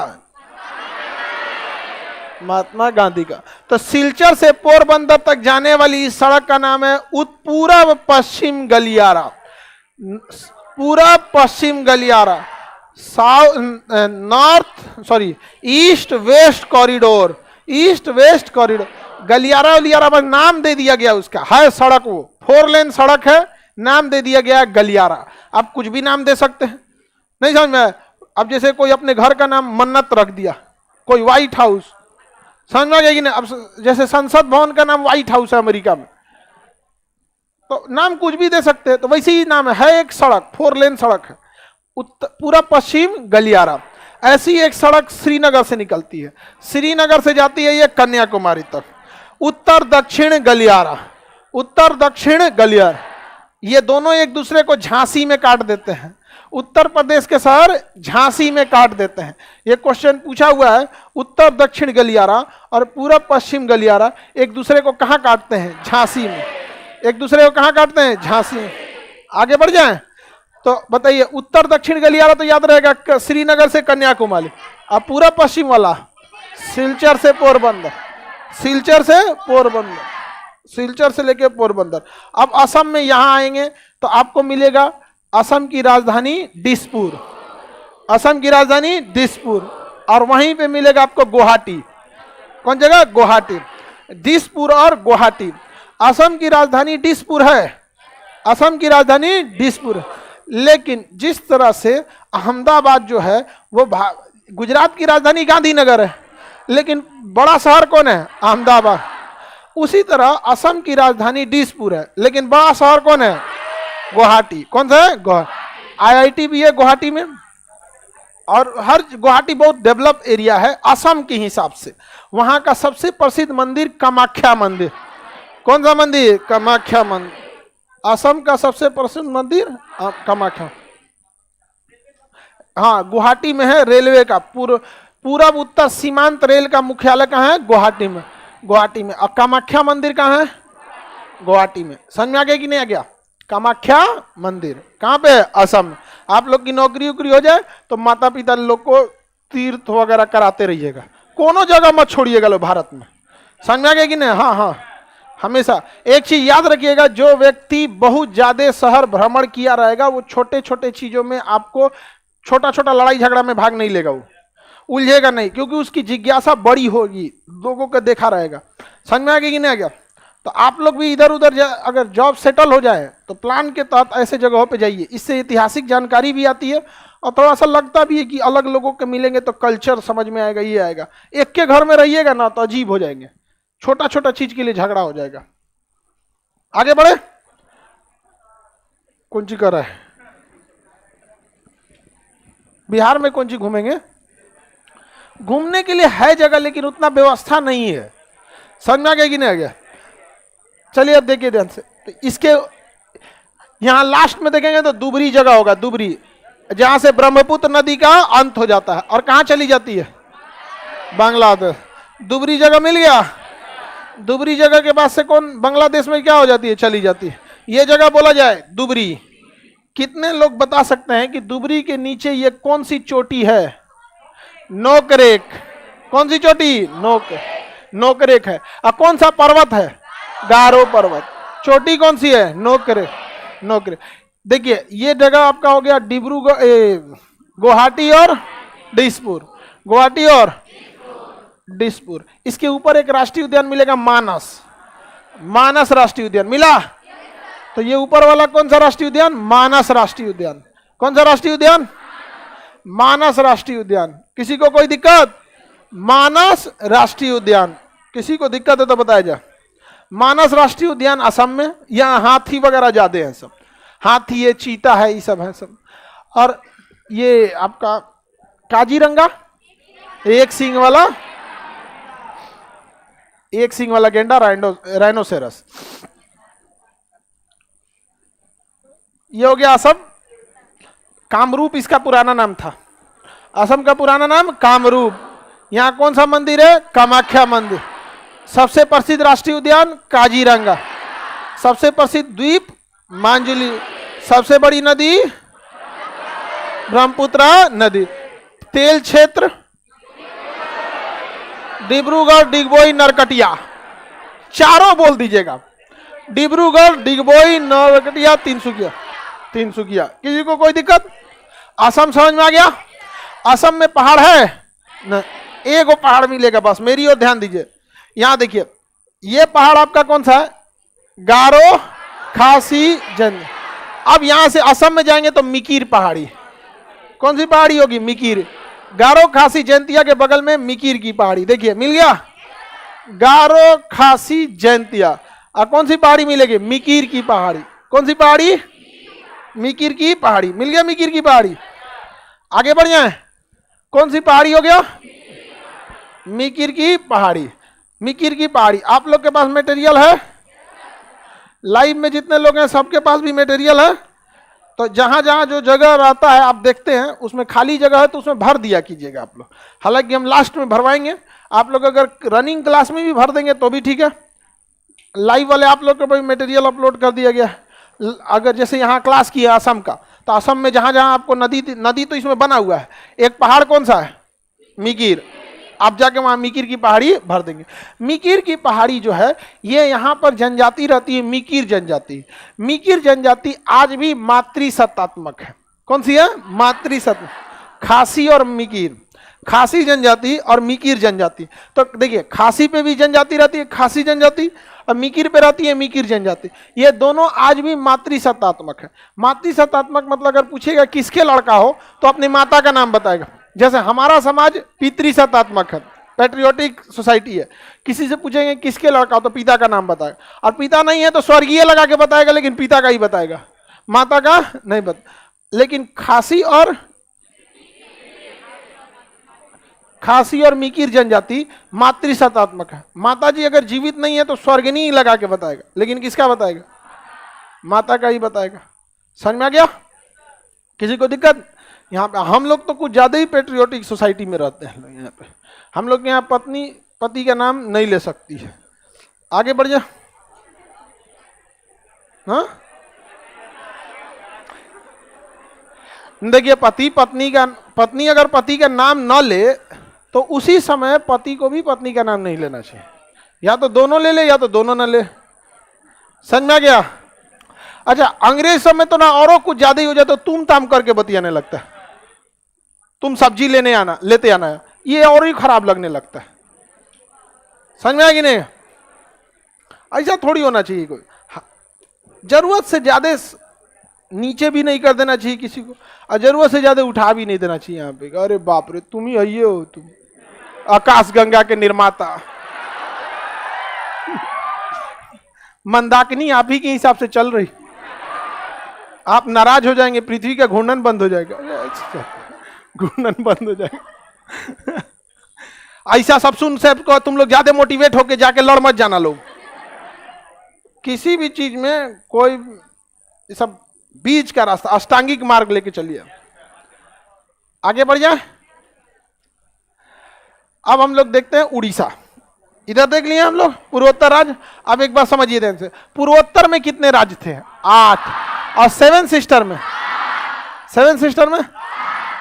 महात्मा गांधी का। तो सिलचर से पोरबंदर तक जाने वाली इस सड़क का नाम है पूरब पश्चिम गलियारा। पूरब पश्चिम गलियारा, east west corridor. East west corridor, गलियारा वलियारा बस नाम दे दिया गया उसका, है सड़क वो 4 लेन सड़क है, नाम दे दिया गया गलियारा। आप कुछ भी नाम दे सकते हैं, नहीं समझ में? अब जैसे कोई अपने घर का नाम मन्नत रख दिया, कोई व्हाइट हाउस, समझ में आ गया कि नहीं? अब जैसे संसद भवन का नाम व्हाइट हाउस है अमेरिका में, तो नाम कुछ भी दे सकते हैं। तो वैसे ही नाम है एक सड़क, 4 लेन सड़क है, पूरा पश्चिम गलियारा। ऐसी एक सड़क श्रीनगर से निकलती है, श्रीनगर से जाती है ये कन्याकुमारी तक। उत्तर दक्षिण गलियारा, उत्तर दक्षिण गलियारा, ये दोनों एक दूसरे को झांसी में काट देते हैं। उत्तर प्रदेश के शहर झांसी में काट देते हैं। ये क्वेश्चन पूछा हुआ है, उत्तर दक्षिण गलियारा और पूरब पश्चिम गलियारा एक दूसरे को कहां काटते हैं? झांसी में। एक दूसरे को कहां काटते हैं? झांसी में। आगे बढ़ जाएं तो बताइए, उत्तर दक्षिण गलियारा तो याद रहेगा श्रीनगर से कन्याकुमारी, अब पूरा पश्चिम वाला सिलचर से पोरबंदर, सिलचर से पोरबंदर, सिलचर से लेके पोरबंदर। अब असम में यहां आएंगे तो आपको मिलेगा असम की राजधानी दिसपुर, असम की राजधानी दिसपुर, और वहीं पे मिलेगा आपको गुवाहाटी। कौन जगह? गुवाहाटी। दिसपुर और गुवाहाटी। असम की राजधानी दिसपुर है, असम की राजधानी दिसपुर। लेकिन जिस तरह से अहमदाबाद जो है वो गुजरात की राजधानी गांधीनगर है, लेकिन बड़ा शहर कौन है? अहमदाबाद। उसी तरह असम की राजधानी दिसपुर है, लेकिन बड़ा शहर कौन है? गुवाहाटी। कौन सा है? गुवाहाटी। IIT भी है गुवाहाटी में, और हर गुवाहाटी बहुत डेवलप एरिया है असम के हिसाब से। वहां का सबसे प्रसिद्ध मंदिर कामाख्या मंदिर। कौन सा मंदिर? कामाख्या मंदिर। असम का सबसे प्रसिद्ध मंदिर कामाख्या। हाँ, गुवाहाटी में है रेलवे का पूरब उत्तर सीमांत रेल का मुख्यालय कहाँ है? गुवाहाटी में। गुवाहाटी में। और कामाख्या मंदिर कहाँ है? गुवाहाटी में। समझ में आ गया कि नहीं आ गया? कामाख्या मंदिर कहाँ पे है? असम में। आप लोग की नौकरी उकरी हो जाए तो माता पिता लोग को तीर्थ वगैरह कराते रहिएगा, कोनो जगह मत छोड़िएगा लो भारत में। समझ में आ गया कि नहीं? हाँ हाँ, हमेशा एक चीज याद रखिएगा, जो व्यक्ति बहुत ज्यादा शहर भ्रमण किया रहेगा वो छोटे छोटे चीजों में आपको छोटा छोटा लड़ाई झगड़ा में भाग नहीं लेगा, वो उलझेगा नहीं, क्योंकि उसकी जिज्ञासा बड़ी होगी, लोगों को देखा रहेगा। समझ में आ गया कि नहीं आ गया? तो आप लोग भी इधर उधर अगर जॉब सेटल हो जाए तो प्लान के तहत ऐसे जगहों पे जाइए, इससे ऐतिहासिक जानकारी भी आती है और थोड़ा सा लगता भी है कि अलग लोगों के मिलेंगे तो कल्चर समझ में आएगा, ये आएगा। एक के घर में रहिएगा ना तो अजीब हो जाएंगे, छोटा छोटा चीज के लिए झगड़ा हो जाएगा। आगे बढ़े, कौन सी कर रहा है? बिहार में कौन सी घूमेंगे? घूमने के लिए है जगह, लेकिन उतना व्यवस्था नहीं है। समझ में आ गया कि नहीं आ गया? चलिए अब देखिए ध्यान से, तो इसके यहां लास्ट में देखेंगे तो दुबरी जगह होगा, दुबरी, जहां से ब्रह्मपुत्र नदी का अंत हो जाता है और कहां चली जाती है? बांग्लादेश। दुबरी जगह मिल गया। दुबरी जगह के बाद से कौन बांग्लादेश में क्या हो जाती है? चली जाती है। ये जगह बोला जाए दुबरी। कितने लोग बता सकते हैं कि दुबरी के नीचे ये कौन सी चोटी है? नोकरेक। कौन सी चोटी? नोकरेक है। और कौन सा पर्वत है? गारो पर्वत। चोटी कौन सी है? नोकरेक। देखिए ये जगह आपका हो गया डिब्रूगढ़, गुवाहाटी और दिसपुर। गुवाहाटी और दिसपुर। इसके ऊपर एक राष्ट्रीय उद्यान मिलेगा, मानस राष्ट्रीय उद्यान मिला। तो ये ऊपर वाला कौन सा राष्ट्रीय उद्यान? मानस राष्ट्रीय उद्यान। कौन सा राष्ट्रीय उद्यान? मानस राष्ट्रीय उद्यान। किसी को कोई दिक्कत? मानस राष्ट्रीय उद्यान। किसी को दिक्कत है तो बताया जाए। मानस राष्ट्रीय उद्यान असम में, यहाँ हाथी वगैरह ज्यादा हैं, सब हाथी है, चीता है, ये सब है सब। और ये आपका काजीरंगा, एक सींग वाला गेंडा, राइनोसेरस। ये हो गया असम। कामरूप इसका पुराना नाम था। असम का पुराना नाम कामरूप। यहाँ कौन सा मंदिर है? कामाख्या मंदिर। सबसे प्रसिद्ध राष्ट्रीय उद्यान काजीरंगा। सबसे प्रसिद्ध द्वीप मांजुली। सबसे बड़ी नदी ब्रह्मपुत्र नदी। तेल क्षेत्र डिब्रूगढ़, डिगबोई, नरकटिया। चारों बोल दीजिएगा। डिब्रूगढ़, डिगबोई, नरकटिया, तिनसुकिया। किसी को कोई दिक्कत? असम समझ में आ गया? असम में पहाड़ है न? एक पहाड़ मिलेगा बस, मेरी ओर ध्यान दीजिए। यहां देखिए, ये पहाड़ आपका कौन सा है? गारो खासी जन। अब यहां से असम में जाएंगे तो मिकिर पहाड़ी। कौन सी पहाड़ी होगी? मिकिर। गारो खासी जयंतिया के बगल में मिकिर की पहाड़ी। देखिए मिल गया, गारो खासी जयंतिया। और कौन सी पहाड़ी मिलेगी? मिकिर की पहाड़ी। कौन सी पहाड़ी? मिकिर की पहाड़ी। मिल गया मिकिर की पहाड़ी। आगे बढ़ जाए, कौन सी पहाड़ी हो गया? मिकिर की पहाड़ी। मिकिर की पहाड़ी। आप लोग के पास मटेरियल है? लाइव में जितने लोग हैं सबके पास भी मटेरियल है। तो जहां जहां जो जगह रहता है आप देखते हैं, उसमें खाली जगह है तो उसमें भर दिया कीजिएगा आप लोग। हालांकि हम लास्ट में भरवाएंगे। आप लोग अगर रनिंग क्लास में भी भर देंगे तो भी ठीक है। लाइव वाले आप लोग को भी मटेरियल अपलोड कर दिया गया। अगर जैसे यहाँ क्लास किया असम का, तो असम में जहां जहां आपको नदी तो इसमें बना हुआ है। एक पहाड़ कौन सा है? मिकिर। आप जाके वहां मिकिर की पहाड़ी भर देंगे। मिकिर की पहाड़ी जो है, ये यहाँ पर जनजाति रहती है, मिकिर जनजाति। मिकिर जनजाति आज भी मातृसत्तात्मक है। कौन सी है? मातृसत्ता। खासी और मिकिर, खासी जनजाति और मिकिर जनजाति। तो देखिए, खासी पे भी जनजाति रहती है, खासी जनजाति, और मिकिर पे रहती है मिकिर जनजाति। ये दोनों आज भी मातृसत्तात्मक है। मातृसत्तात्मक मतलब अगर पूछेगा किसके लड़का हो तो अपनी माता का नाम बताएगा। जैसे हमारा समाज पितृसत्तात्मक है, पैट्रियोटिक सोसाइटी है। किसी से पूछेंगे किसके लड़का हो तो पिता का नाम बताएगा, और पिता नहीं है तो स्वर्गीय लगा के बताएगा, लेकिन पिता का ही बताएगा, माता का नहीं बता। लेकिन खासी और मिकिर जनजाति मातृसत्तात्मक है। माता जी अगर जीवित नहीं है तो स्वर्गनी लगा के बताएगा, लेकिन किसका बताएगा? माता का ही बताएगा। समझ में आ गया? किसी को दिक्कत? यहाँ पे हम लोग तो कुछ ज्यादा ही पेट्रियोटिक सोसाइटी में रहते हैं। यहाँ पे हम लोग के यहाँ पत्नी पति का नाम नहीं ले सकती है। आगे बढ़ जा। हाँ देखिए, पत्नी अगर पति का नाम न ले तो उसी समय पति को भी पत्नी का नाम नहीं लेना चाहिए। या तो दोनों ले ले या तो दोनों न ले। समझ में आ गया? अच्छा, अंग्रेज समय तो ना औरों कुछ ज्यादा ही हो जाए तो तुम ताम करके बतियाने लगता है। तुम सब्जी लेते आना, ये और ही खराब लगने लगता है। समझ में आया कि नहीं? ऐसा थोड़ी होना चाहिए। कोई जरूरत से ज्यादा नीचे भी नहीं कर देना चाहिए किसी को, और जरूरत से ज्यादा उठा भी नहीं देना चाहिए। यहाँ पे अरे बाप रे, तुम ही आइए हो, तुम आकाश गंगा के निर्माता। मंदाकिनी आप ही के हिसाब से चल रही, आप नाराज हो जाएंगे, पृथ्वी का घूर्णन बंद हो जाएगा, घूर्णन बंद हो जाएगा। ऐसा सब सुन से तुम लोग ज्यादा मोटिवेट होके जाके लड़ मत जाना। लोग किसी भी चीज में कोई सब बीच का रास्ता, अष्टांगिक मार्ग लेके चलिए, आगे बढ़ जाए। अब हम लोग देखते हैं उड़ीसा, इधर देख लिए हम लोग पूर्वोत्तर राज्य। अब एक बार समझिए ध्यान से, पूर्वोत्तर में कितने राज्य थे? 8, और 7 सिस्टर में, 7 सिस्टर में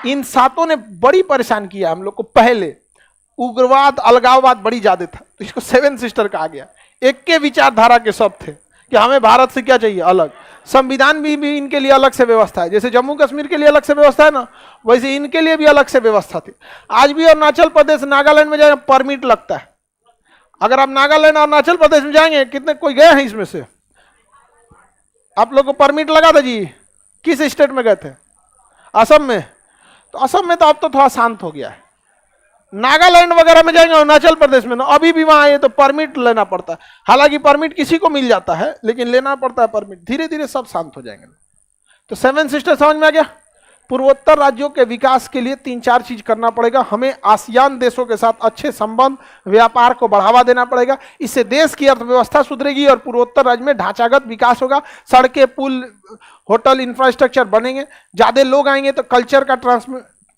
इन 7 ने बड़ी परेशान किया हम लोग को। पहले उग्रवाद अलगाववाद बड़ी ज्यादा था, तो इसको 7 सिस्टर कहा गया। एक के विचारधारा के सब थे कि हमें भारत से क्या चाहिए, अलग। संविधान भी इनके लिए अलग से व्यवस्था है, जैसे जम्मू कश्मीर के लिए अलग से व्यवस्था है ना, वैसे इनके लिए भी अलग से व्यवस्था थी। आज भी अरुणाचल प्रदेश, नागालैंड में जाए परमिट लगता है। अगर आप नागालैंड और अरुणाचल प्रदेश में जाएंगे, कितने कोई गए हैं इसमें से? आप लोग को परमिट लगा था जी? किस स्टेट में गए थे? असम में। तो असम में तो अब तो थोड़ा शांत हो गया है। नागालैंड वगैरह में जाएंगे, अरुणाचल प्रदेश में ना, अभी भी वहां आए तो परमिट लेना पड़ता है। हालांकि परमिट किसी को मिल जाता है, लेकिन लेना पड़ता है परमिट। धीरे धीरे सब शांत हो जाएंगे। तो 7 सिस्टर समझ में आ गया। पूर्वोत्तर राज्यों के विकास के लिए 3-4 चीज करना पड़ेगा। हमें आसियान देशों के साथ अच्छे संबंध, व्यापार को बढ़ावा देना पड़ेगा। इससे देश की अर्थव्यवस्था सुधरेगी और पूर्वोत्तर राज्य में ढांचागत विकास होगा। सड़कें, पुल, होटल, इंफ्रास्ट्रक्चर बनेंगे। ज्यादा लोग आएंगे तो कल्चर का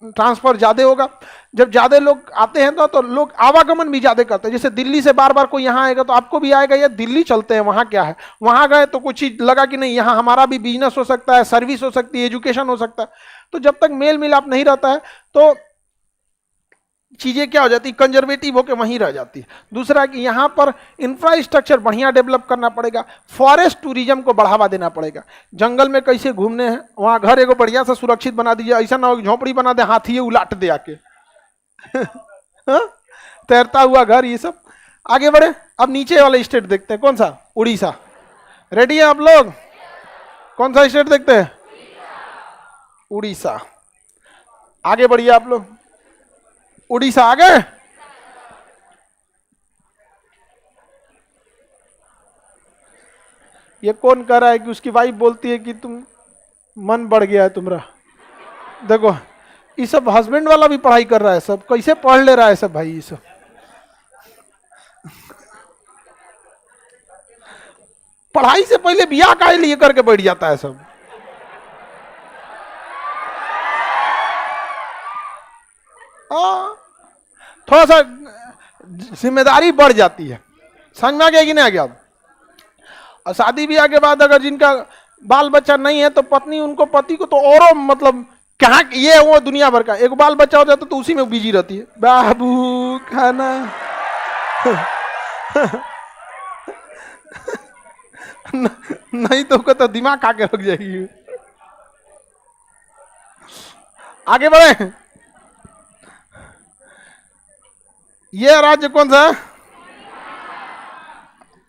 ट्रांसफर ज्यादा होगा। जब ज्यादा लोग आते हैं तो लोग आवागमन भी ज्यादा करते हैं। जैसे दिल्ली से बार बार कोई यहाँ आएगा तो आपको भी आएगा, या दिल्ली चलते हैं, वहाँ क्या है। वहाँ गए तो कुछ चीज लगा कि नहीं, यहाँ हमारा भी बिजनेस हो सकता है, सर्विस हो सकती है, एजुकेशन हो सकता है। तो जब तक मेल मिलाप नहीं रहता है तो चीजें क्या हो जाती, कंजर्वेटिव होकर वहीं रह जाती है। दूसरा कि यहाँ पर इंफ्रास्ट्रक्चर बढ़िया डेवलप करना पड़ेगा। फॉरेस्ट टूरिज्म को बढ़ावा देना पड़ेगा। जंगल में कैसे घूमने हैं, वहाँ घर एगो बढ़िया सा सुरक्षित बना दीजिए। ऐसा ना हो कि झोपड़ी बना दे, हाथी उलाट दे आके तैरता हुआ घर, ये सब। आगे बढ़े, अब नीचे वाले स्टेट देखते हैं। कौन सा? उड़ीसा। रेडी है आप लोग? कौन सा स्टेट देखते हैं? उड़ीसा। आगे बढ़िए आप लोग। उड़ीसा आ गए। ये कौन कह रहा है कि उसकी वाइफ बोलती है कि तुम मन बढ़ गया है तुम्हारा? देखो, ये सब हस्बैंड वाला भी पढ़ाई कर रहा है। सब कैसे पढ़ ले रहा है सब भाई, ये सब पढ़ाई से पहले बियाह का लिए करके बैठ जाता है सब। थोड़ा सा जिम्मेदारी बढ़ जाती है। समझ में आ गया कि नहीं आ गया? और शादी ब्याह के बाद अगर जिनका बाल बच्चा नहीं है तो पत्नी उनको, पति को तो और मतलब कहाँ ये वो दुनिया भर का। एक बाल बच्चा हो जाता तो उसी में बिजी रहती है, बाबू खाना नहीं तो को तो दिमाग खा के रख जाएगी। आगे बढ़े। ये राज्य कौन सा है?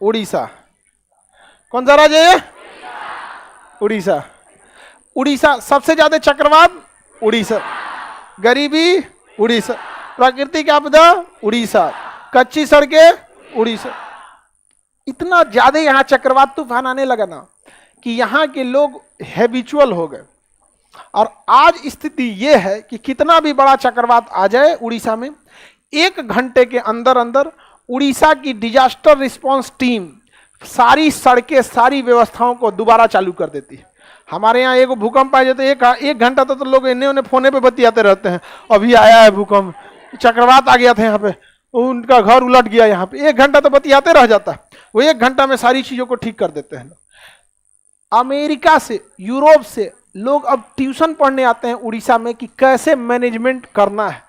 उड़ीसा। कौन सा राज्य है? उड़ीसा। उड़ीसा सबसे ज्यादा चक्रवात उड़ीसा, गरीबी उड़ीसा, प्राकृतिक आपदा उड़ीसा, कच्ची सड़कें उड़ीसा। इतना ज्यादा यहाँ चक्रवात तूफान आने लगा ना कि यहाँ के लोग हैबिचुअल हो गए। और आज स्थिति यह है कि कितना भी बड़ा चक्रवात आ जाए उड़ीसा में, 1 घंटे के अंदर अंदर उड़ीसा की डिजास्टर रिस्पांस टीम सारी सड़कें, सारी व्यवस्थाओं को दोबारा चालू कर देती है। हमारे यहाँ एक भूकंप आ जाते एक घंटा तो लोग इन्हें उन्हें फोने पे बतियाते रहते हैं, अभी आया है भूकंप, चक्रवात आ गया था यहाँ पे, उनका घर उलट गया। यहाँ पे 1 घंटा तो बतियाते रह जाता है, वो 1 घंटा में सारी चीजों को ठीक कर देते हैं। अमेरिका से, यूरोप से लोग अब ट्यूशन पढ़ने आते हैं उड़ीसा में कि कैसे मैनेजमेंट करना है।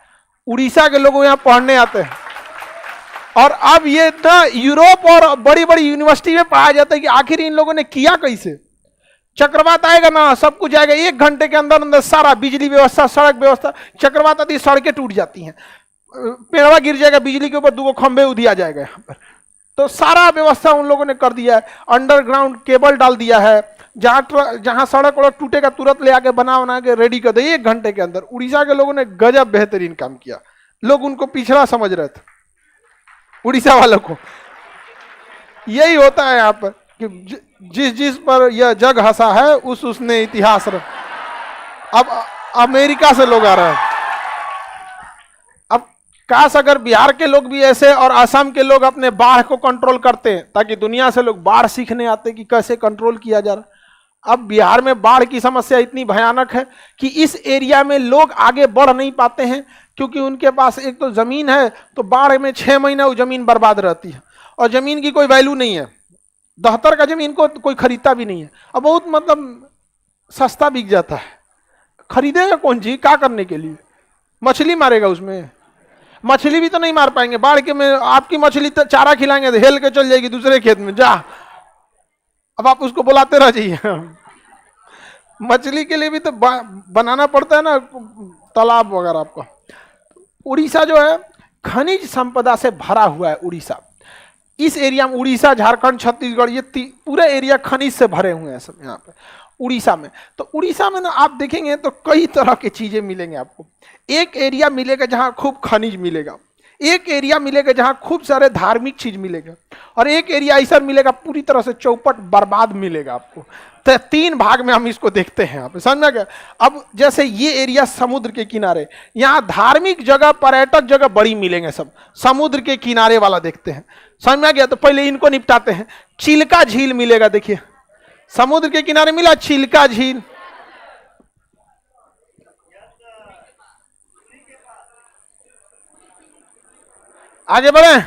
उड़ीसा के लोग यहाँ पढ़ने आते हैं। और अब ये ना यूरोप और बड़ी बड़ी यूनिवर्सिटी में पढ़ाया जाता है कि आखिर इन लोगों ने किया कैसे। चक्रवात आएगा ना, सब कुछ आएगा, 1 घंटे के अंदर अंदर सारा बिजली व्यवस्था, सड़क व्यवस्था। चक्रवात आती है, सड़कें टूट जाती हैं, पेड़वा गिर जाएगा, बिजली के ऊपर 2 खंभे उधिया जाएगा यहाँ पर। तो सारा व्यवस्था उन लोगों ने कर दिया है। अंडरग्राउंड केबल डाल दिया है, जहां सड़क वड़क टूटेगा तुरंत ले आके बना के रेडी कर दे 1 घंटे के अंदर। उड़ीसा के लोगों ने गजब बेहतरीन काम किया। लोग उनको पिछड़ा समझ रहे थे, उड़ीसा वालों को। यही होता है यहाँ पर कि जिस जिस पर यह जग हंसा है उसने इतिहास अब अमेरिका से लोग आ रहे हैं। अब काश अगर बिहार के लोग भी ऐसे और असम के लोग अपने बाढ़ को कंट्रोल करते हैं, ताकि दुनिया से लोग बाढ़ सीखने आते कि कैसे कंट्रोल किया जा रहा। अब बिहार में बाढ़ की समस्या इतनी भयानक है कि इस एरिया में लोग आगे बढ़ नहीं पाते हैं, क्योंकि उनके पास एक तो जमीन है, तो बाढ़ में 6 महीना वो जमीन बर्बाद रहती है और जमीन की कोई वैल्यू नहीं है। 72 का जमीन को कोई खरीदता भी नहीं है, अब बहुत मतलब सस्ता बिक जाता है। खरीदेगा कौन जी, क्या करने के लिए? मछली मारेगा उसमें? मछली भी तो नहीं मार पाएंगे बाढ़ के में। आपकी मछली तो चारा खिलाएंगे तो हेल के चल जाएगी दूसरे खेत में, जा अब आप उसको बुलाते रह जाइए। मछली के लिए भी तो बनाना पड़ता है ना तालाब वगैरह। आपका उड़ीसा जो है खनिज संपदा से भरा हुआ है। उड़ीसा, इस एरिया में उड़ीसा, झारखंड, छत्तीसगढ़, ये पूरा एरिया खनिज से भरे हुए हैं सब यहाँ पे उड़ीसा में। तो उड़ीसा में ना आप देखेंगे तो कई तरह की चीजें मिलेंगे आपको। एक एरिया मिलेगा जहाँ खूब खनिज मिलेगा, एक एरिया मिलेगा जहाँ खूब सारे धार्मिक चीज मिलेगा, और एक एरिया ऐसा मिलेगा पूरी तरह से चौपट बर्बाद मिलेगा आपको। तो 3 भाग में हम इसको देखते हैं, आप समझ में गया। अब जैसे ये एरिया समुद्र के किनारे, यहाँ धार्मिक जगह, पर्यटक जगह बड़ी मिलेंगे सब। समुद्र के किनारे वाला देखते हैं, समझ में गया। तो पहले इनको निपटाते हैं। चिल्का झील मिलेगा, देखिए समुद्र के किनारे मिला चिल्का झील। आगे बढ़े।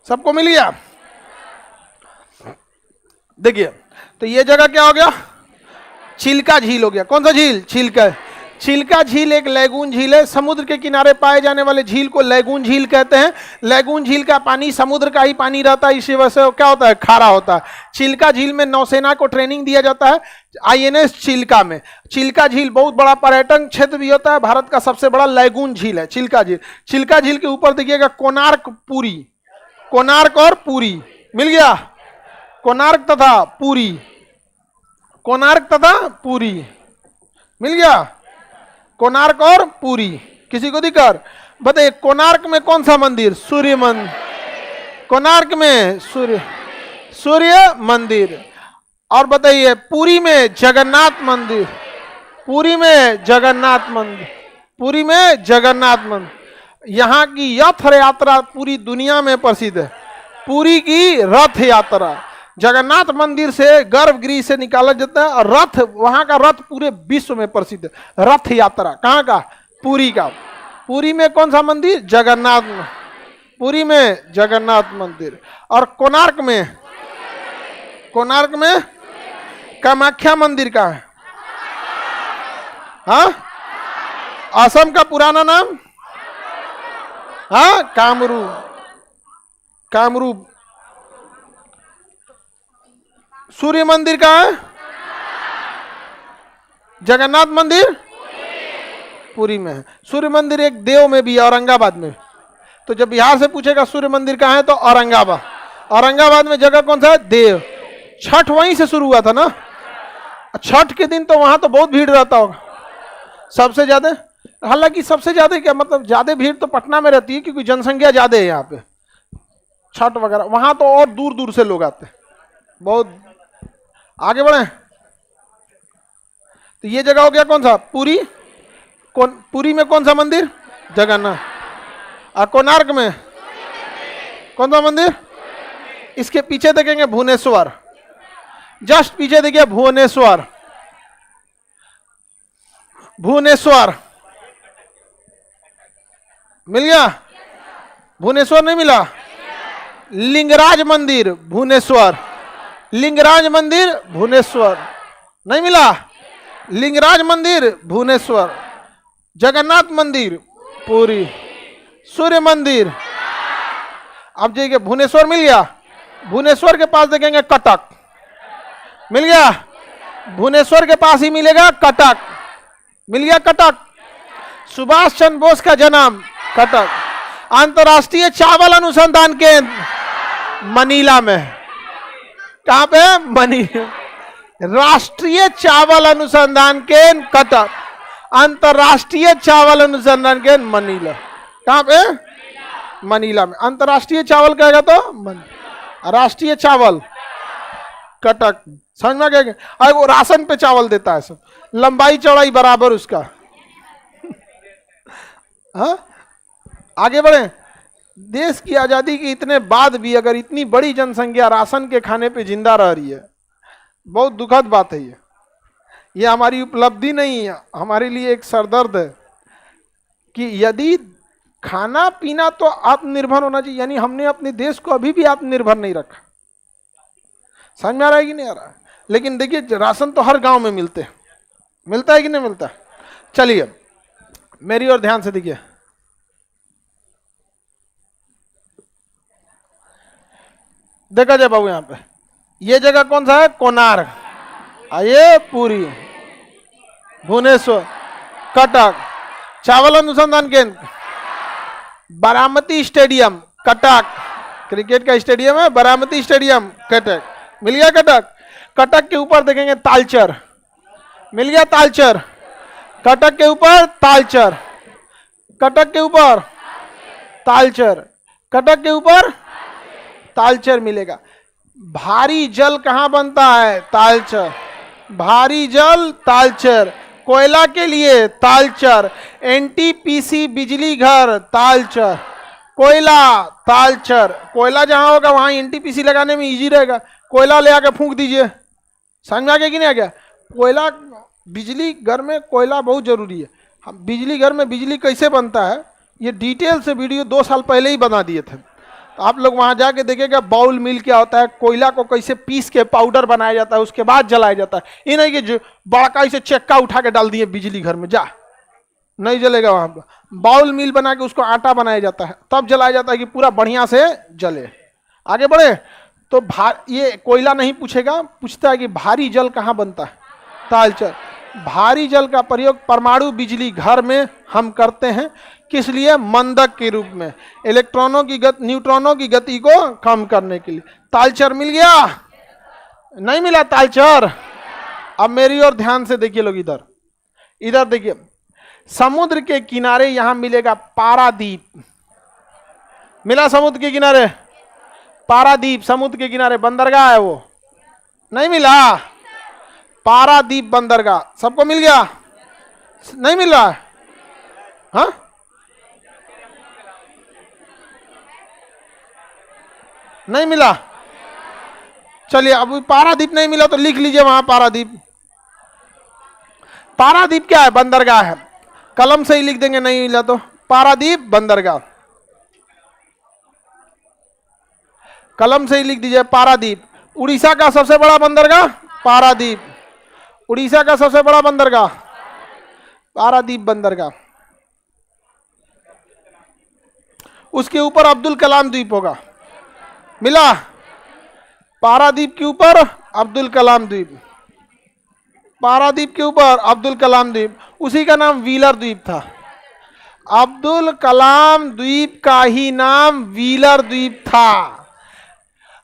सबको मिल गया? देखिए तो ये जगह क्या हो गया, चिल्का झील हो गया। कौन सा झील? चिल्का। चिल्का झील एक लैगून झील है। समुद्र के किनारे पाए जाने वाले झील को लैगून झील कहते हैं। लैगून झील का पानी समुद्र का ही पानी रहता है, इसी वजह से क्या होता है, खारा होता है। चिल्का झील में नौसेना को ट्रेनिंग दिया जाता है, INS चिल्का में। चिल्का झील बहुत बड़ा पर्यटन क्षेत्र भी होता है। भारत का सबसे बड़ा लैगून झील है चिल्का झील। चिल्का झील के ऊपर देखिएगा कोणार्क पुरी, कोणार्क और पुरी मिल गया। कोणार्क तथा पुरी, कोणार्क तथा पुरी मिल गया। कोणार्क और पुरी, किसी को दिक्कत? बताइए कोणार्क में कौन सा मंदिर? सूर्य मंदिर। कोणार्क में सूर्य मंदिर। और बताइए पुरी में जगन्नाथ मंदिर। पुरी में जगन्नाथ मंदिर, पुरी में जगन्नाथ मंदिर। यहाँ की रथ यात्रा पूरी दुनिया में प्रसिद्ध है। पुरी की रथ यात्रा जगन्नाथ मंदिर से, गर्भगृह से निकाला जाता है, और रथ, वहां का रथ पूरे विश्व में प्रसिद्ध है। रथ यात्रा कहाँ का? पुरी का। पुरी में कौन सा मंदिर? जगन्नाथ। पुरी में जगन्नाथ मंदिर। और कोणार्क में, कोणार्क में कामाख्या मंदिर का है। हाँ, असम का पुराना नाम, हाँ, कामरूप। कामरूप। सूर्य मंदिर कहाँ है? जगन्नाथ मंदिर पुरी में है। सूर्य मंदिर एक देव में भी है, औरंगाबाद में। तो जब बिहार से पूछेगा सूर्य मंदिर कहाँ है, तो औरंगाबाद। औरंगाबाद में जगह कौन सा है? देव। छठ वहीं से शुरू हुआ था ना। छठ के दिन तो वहां तो बहुत भीड़ रहता होगा सबसे ज्यादा। हालांकि सबसे ज्यादा क्या मतलब, ज्यादा भीड़ तो पटना में रहती है क्योंकि जनसंख्या ज्यादा है यहाँ पे। छठ वगैरह वहां तो और दूर दूर से लोग आते हैं बहुत। आगे बढ़े तो ये जगह हो गया कौन सा? पुरी। पुरी में कौन सा मंदिर? जगन्नाथ। और कोणार्क में कौन सा मंदिर? इसके पीछे देखेंगे भुवनेश्वर, जस्ट पीछे देखिए भुवनेश्वर। भुवनेश्वर मिल गया? भुवनेश्वर नहीं मिला? लिंगराज मंदिर भुवनेश्वर, लिंगराज मंदिर भुवनेश्वर नहीं मिला? लिंगराज मंदिर भुवनेश्वर, जगन्नाथ मंदिर पुरी, सूर्य मंदिर। अब देखिए भुवनेश्वर मिल गया। भुवनेश्वर के पास देखेंगे कटक, मिल गया? भुवनेश्वर के पास ही मिलेगा कटक, मिल गया कटक। सुभाष चंद्र बोस का जन्म कटक। अंतरराष्ट्रीय चावल अनुसंधान केंद्र मनीला में। कहां पे? मनीला। राष्ट्रीय चावल अनुसंधान केंद्र कटक, अंतरराष्ट्रीय चावल अनुसंधान केंद्र मनीला। कहां पे? मनीला में। अंतरराष्ट्रीय चावल कहेगा तो मनीला, राष्ट्रीय चावल कटक। समझ में क्या? अरे वो राशन पे चावल देता है सब, लंबाई चौड़ाई बराबर उसका। हाँ, आगे बढ़े। देश की आजादी के इतने बाद भी अगर इतनी बड़ी जनसंख्या राशन के खाने पे जिंदा रह रही है, बहुत दुखद बात है ये हमारी उपलब्धि नहीं है, हमारे लिए एक सरदर्द है कि यदि खाना पीना तो आत्मनिर्भर होना चाहिए, यानी हमने अपने देश को अभी भी आत्मनिर्भर नहीं रखा। समझ में आ रहा है कि नहीं आ रहा है? लेकिन देखिए राशन तो हर गांव में मिलता है कि नहीं मिलता? चलिए मेरी ओर ध्यान से देखिए, देखा जाए बाबू, यहां पे ये जगह कौन सा है? कोणार्क, ये पूरी, भुवनेश्वर, कटक। चावल अनुसंधान केंद्र बारामती स्टेडियम कटक, क्रिकेट का स्टेडियम है बारामती स्टेडियम कटक, मिल गया कटक। कटक के ऊपर देखेंगे तालचर, मिल गया तालचर। कटक के ऊपर तालचर, कटक के ऊपर तालचर, कटक के ऊपर तालचर मिलेगा। भारी जल कहां बनता है? तालचर, भारी जल तालचर। कोयला के लिए तालचर, एनटीपीसी बिजली घर तालचर, कोयला तालचर। कोयला जहां होगा वहां एनटीपीसी लगाने में इजी रहेगा, कोयला ले आके फूंक दीजिए। समझ में आ गया कि नहीं आ गया? कोयला बिजली घर में कोयला बहुत जरूरी है। हम बिजली घर में बिजली कैसे बनता है ये डिटेल से वीडियो 2 साल पहले ही बना दिए थे, तो आप लोग वहां जाके देखिएगा। बाउल मिल क्या होता है, कोयला को कैसे पीस के पाउडर बनाया जाता है, उसके बाद जलाया जाता है। ये नहीं कि जो बड़का से चक्का उठा के डाल दिए बिजली घर में, जा नहीं जलेगा। वहां पर बाउल मिल बना के उसको आटा बनाया जाता है, तब जलाया जाता है कि पूरा बढ़िया से जले। आगे बढ़े तो ये कोयला नहीं पूछेगा, पूछता है कि भारी जल कहाँ बनता है? तालचर। भारी जल का प्रयोग परमाणु बिजली घर में हम करते हैं, किस लिए? मंदक के रूप में, इलेक्ट्रॉनों की गति, न्यूट्रॉनों की गति को कम करने के लिए। तालचर मिल गया? नहीं मिला तालचर? अब मेरी ओर ध्यान से देखिए लोग, इधर इधर देखिए, समुद्र के किनारे यहां मिलेगा पारादीप। मिला समुद्र के किनारे? पारादीप समुद्र के किनारे बंदरगाह है वो, नहीं मिला? पारादीप बंदरगाह सबको मिल गया? नहीं मिल रहा है? हाँ, नहीं मिला? चलिए अब पारादीप नहीं मिला तो लिख लीजिए वहां पारादीप। पारादीप क्या है? बंदरगाह है। कलम से ही लिख देंगे, नहीं मिला तो पारादीप बंदरगाह, कलम से ही लिख दीजिए पारादीप। उड़ीसा का सबसे बड़ा बंदरगाह पारादीप, उड़ीसा का सबसे बड़ा बंदरगाह पारादीप बंदरगाह। उसके ऊपर अब्दुल कलाम द्वीप होगा, मिला? पारादीप के ऊपर अब्दुल कलाम द्वीप, पारादीप के ऊपर अब्दुल कलाम द्वीप, उसी का नाम व्हीलर द्वीप था। अब्दुल कलाम द्वीप का ही नाम व्हीलर द्वीप था,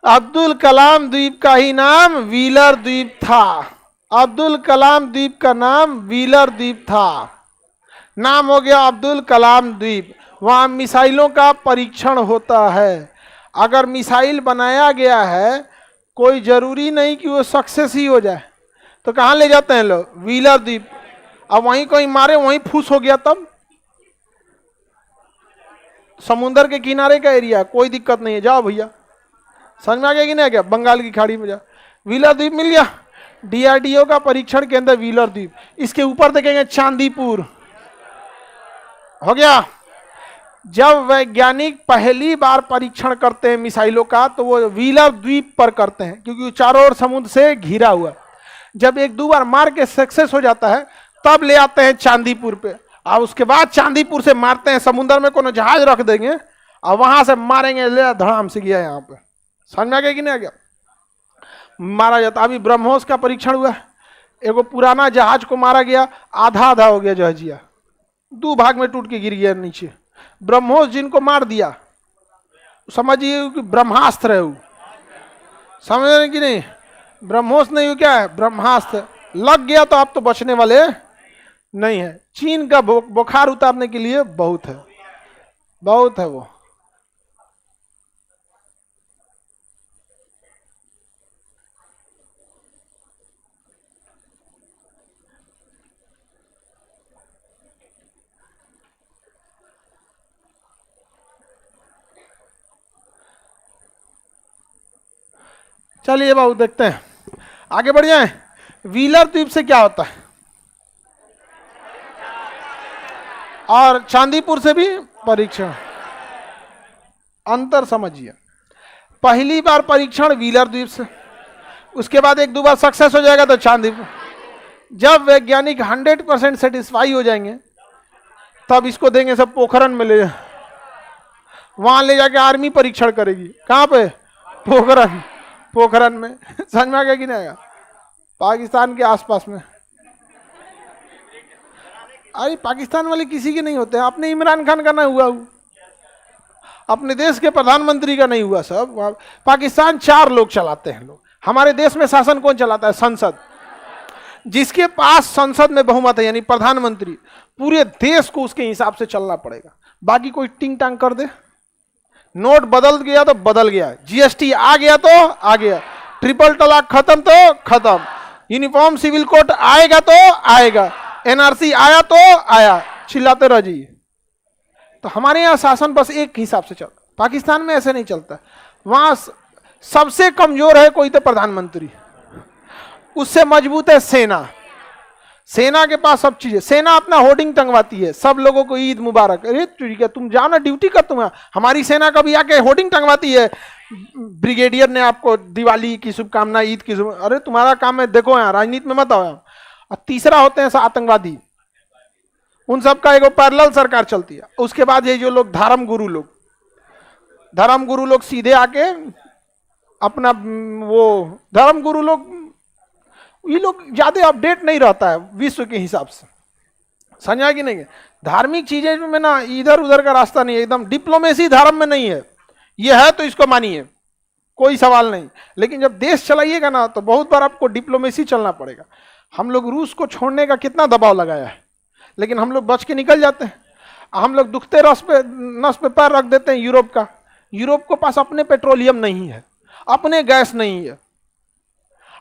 अब्दुल कलाम द्वीप का ही नाम व्हीलर द्वीप था, अब्दुल कलाम द्वीप का नाम व्हीलर द्वीप था। नाम हो गया अब्दुल कलाम द्वीप। वहां मिसाइलों का परीक्षण होता है। अगर मिसाइल बनाया गया है, कोई जरूरी नहीं कि वो सक्सेस ही हो जाए, तो कहां ले जाते हैं लोग? व्हीलर द्वीप। अब वहीं कोई मारे, वहीं फूस हो गया, तब समुद्र के किनारे का एरिया, कोई दिक्कत नहीं है, जाओ भैया। समझ में आ गया कि नहीं आ गया? बंगाल की खाड़ी में जाओ, व्हीलर द्वीप मिल गया। डीआरडीओ का परीक्षण केंद्र व्हीलर द्वीप। इसके ऊपर देखेंगे चांदीपुर, हो गया। जब वैज्ञानिक पहली बार परीक्षण करते हैं मिसाइलों का, तो वो व्हीलर द्वीप पर करते हैं, क्योंकि चारों ओर समुद्र से घिरा हुआ। जब 1-2 बार मार के सक्सेस हो जाता है, तब ले आते हैं चांदीपुर पे, और उसके बाद चांदीपुर से मारते हैं, समुद्र में कोनो जहाज रख देंगे और वहां से मारेंगे, ले धड़ाम से गया यहाँ पे। समझ में आ गया कि नहीं आ गया? मारा जाता। अभी ब्रह्मोस का परीक्षण हुआ, एगो पुराना जहाज को मारा गया, आधा आधा हो गया जहाजिया, 2 भाग में टूट के गिर गया नीचे। ब्रह्मोस जिनको मार दिया, समझिए कि ब्रह्मास्त्र है वो, समझ रहे कि नहीं? ब्रह्मोस नहीं, क्या है? ब्रह्मास्त्र। लग गया तो आप तो बचने वाले नहीं है। चीन का बुखार उतारने के लिए बहुत है, बहुत है वो। चलिए बाबू देखते हैं, आगे बढ़ जाए। व्हीलर द्वीप से क्या होता है? और चांदीपुर से भी परीक्षण। अंतर समझिए, पहली बार परीक्षण व्हीलर द्वीप से, उसके बाद एक दो बार सक्सेस हो जाएगा तो चांदीपुर। जब वैज्ञानिक 100% सेटिस्फाई हो जाएंगे तब इसको देंगे सब पोखरण में ले, वहां ले जाके आर्मी परीक्षण करेगी। कहां पे? पोखरण। पोखरण में समझ में आ गया कि नहीं आया? पाकिस्तान के आसपास में। अरे पाकिस्तान वाले किसी के नहीं होते हैं, अपने इमरान खान का नहीं हुआ, अपने देश के प्रधानमंत्री का नहीं हुआ। सब पाकिस्तान 4 लोग चलाते हैं। लोग हमारे देश में शासन कौन चलाता है? संसद। जिसके पास संसद में बहुमत है यानी प्रधानमंत्री, पूरे देश को उसके हिसाब से चलना पड़ेगा। बाकी कोई टिंग टांग कर दे, नोट बदल गया तो बदल गया, जीएसटी आ गया तो आ गया, ट्रिपल तलाक खत्म तो खत्म, यूनिफॉर्म सिविल कोड आएगा तो आएगा, एनआरसी आया तो आया, चिल्लाते रह जाइए। तो हमारे यहाँ शासन बस एक हिसाब से चलता, पाकिस्तान में ऐसे नहीं चलता। वहां सबसे कमजोर है कोई तो प्रधानमंत्री, उससे मजबूत है सेना। सेना के पास सब चीजें, सेना अपना होर्डिंग टंगवाती है, सब लोगों को ईद मुबारक। अरे ठीक है, तुम जाना ड्यूटी कर, तुम। हमारी सेना कभी आके होर्डिंग टंगवाती है, ब्रिगेडियर ने आपको दिवाली की शुभकामना, ईद की शुभ। अरे तुम्हारा काम है, देखो यहाँ राजनीति में मत आओ। और तीसरा होते हैं आतंकवादी, उन सब का एक पैरेलल सरकार चलती है। उसके बाद ये जो लोग धर्म गुरु लोग सीधे आके अपना वो धर्म गुरु लोग, ये लोग ज्यादा अपडेट नहीं रहता है विश्व के हिसाब से, समझा कि नहीं? धार्मिक चीजें में ना इधर उधर का रास्ता नहीं है, एकदम डिप्लोमेसी धर्म में नहीं है। ये है तो इसको मानिए, कोई सवाल नहीं। लेकिन जब देश चलाइएगा ना तो बहुत बार आपको डिप्लोमेसी चलना पड़ेगा। हम लोग रूस को छोड़ने का कितना दबाव लगाया है, लेकिन हम लोग बच के निकल जाते हैं। हम लोग दुखते नस पे पैर रख देते हैं। यूरोप के पास अपने पेट्रोलियम नहीं है, अपने गैस नहीं है।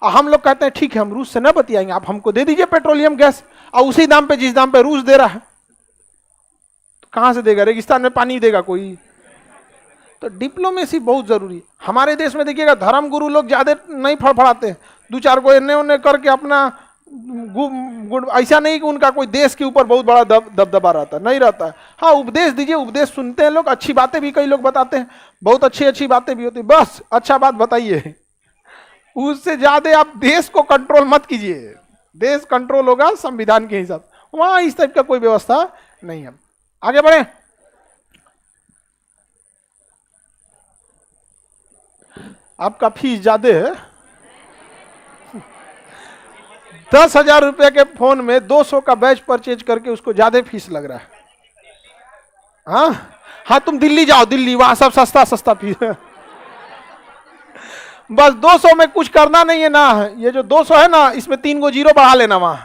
हम लोग कहते हैं ठीक है हम रूस से न बतियाएंगे, आप हमको दे दीजिए पेट्रोलियम गैस, और उसी दाम पे जिस दाम पे रूस दे रहा है। तो कहां से देगा? रेगिस्तान में पानी देगा कोई? तो डिप्लोमेसी बहुत जरूरी है। हमारे देश में देखिएगा धर्म गुरु लोग ज्यादा नहीं फड़फड़ाते हैं, 2-4 को इन्ने उन्ने करके अपना ऐसा नहीं कि उनका कोई देश के ऊपर बहुत बड़ा दबदबा रहता है, नहीं रहता है। हाँ उपदेश दीजिए, उपदेश सुनते हैं लोग, अच्छी बातें भी कई लोग बताते हैं, बहुत अच्छी बातें भी होती है। बस अच्छा बात बताइए, उससे ज्यादा आप देश को कंट्रोल मत कीजिए। देश कंट्रोल होगा संविधान के हिसाब, वहां इस टाइप का कोई व्यवस्था नहीं है। आगे बढ़े। आपका फीस ज्यादा है, 10,000 रुपए के फोन में 200 का बैच परचेज करके उसको ज्यादा फीस लग रहा है। हाँ तुम दिल्ली जाओ, दिल्ली वहां सब सस्ता फीस है। बस 200 में कुछ करना नहीं है ना, ये जो 200 है ना इसमें 3 गो जीरो बढ़ा लेना, वहां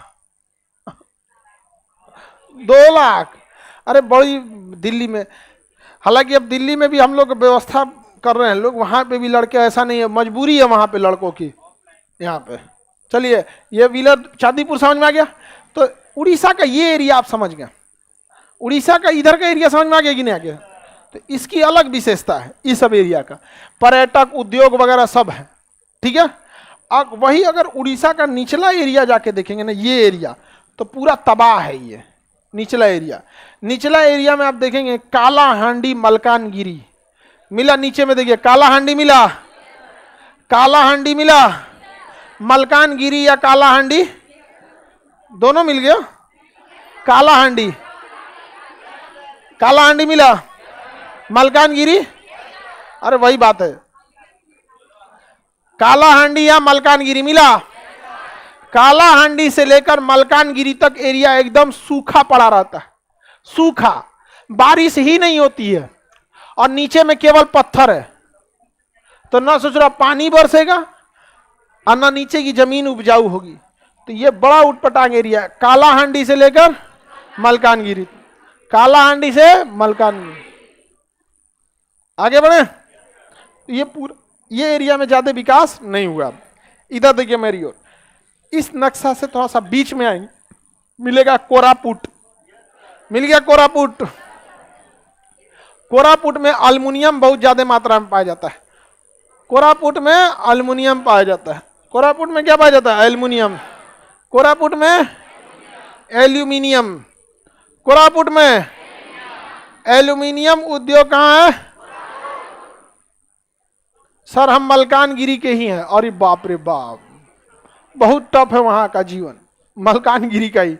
2 लाख। अरे बड़ी दिल्ली में, हालांकि अब दिल्ली में भी हम लोग व्यवस्था कर रहे हैं लोग, वहां पे भी लड़के, ऐसा नहीं है, मजबूरी है वहां पे लड़कों की। यहाँ पे चलिए, ये व्हीलर चांदीपुर समझ में आ गया। तो उड़ीसा का ये एरिया आप समझ गए, उड़ीसा का इधर का एरिया समझ में आ गया कि नहीं आ गया? तो इसकी अलग विशेषता है इस सब एरिया का, पर्यटक उद्योग वगैरह सब है, ठीक है। अब वही अगर उड़ीसा का निचला एरिया जाके देखेंगे ना, ये एरिया तो पूरा तबाह है। ये निचला एरिया में आप देखेंगे काला हांडी मलकानगिरी मिला, नीचे में देखिए काला हांडी मिला, मलकानगिरी या काला हांडी दोनों मिल गया। काला हांडी मिला, मलकानगिरी, अरे वही बात है, काला हांडी या मलकानगिरी मिला। काला हांडी से लेकर मलकानगिरी तक एरिया एकदम सूखा पड़ा रहता है, सूखा, बारिश ही नहीं होती है, और नीचे में केवल पत्थर है। तो ना सोच रहा पानी बरसेगा और ना नीचे की जमीन उपजाऊ होगी। तो ये बड़ा उटपटांग एरिया है, कालाहांडी से लेकर मलकानगिरी, कालाहांडी से मलकानगिरी। आगे बढ़े। ये पूरा ये एरिया में ज्यादा विकास नहीं हुआ। इधर देखिए मेरी ओर, इस नक्शा से थोड़ा सा बीच में आएंगे, मिलेगा कोरापुट। मिल गया कोरापुट। कोरापुट में अल्युमिनियम बहुत ज्यादा मात्रा में पाया जाता है। कोरापुट में अल्युमिनियम पाया जाता है। कोरापुट में क्या पाया जाता है? एल्युमिनियम। कोरापुट में एल्यूमिनियम। कोरापुट में एल्यूमिनियम उद्योग कहाँ है? सर हम मलकानगिरी के ही हैं। अरे बाप रे बाप, बहुत टफ है वहां का जीवन, मलकानगिरी का ही।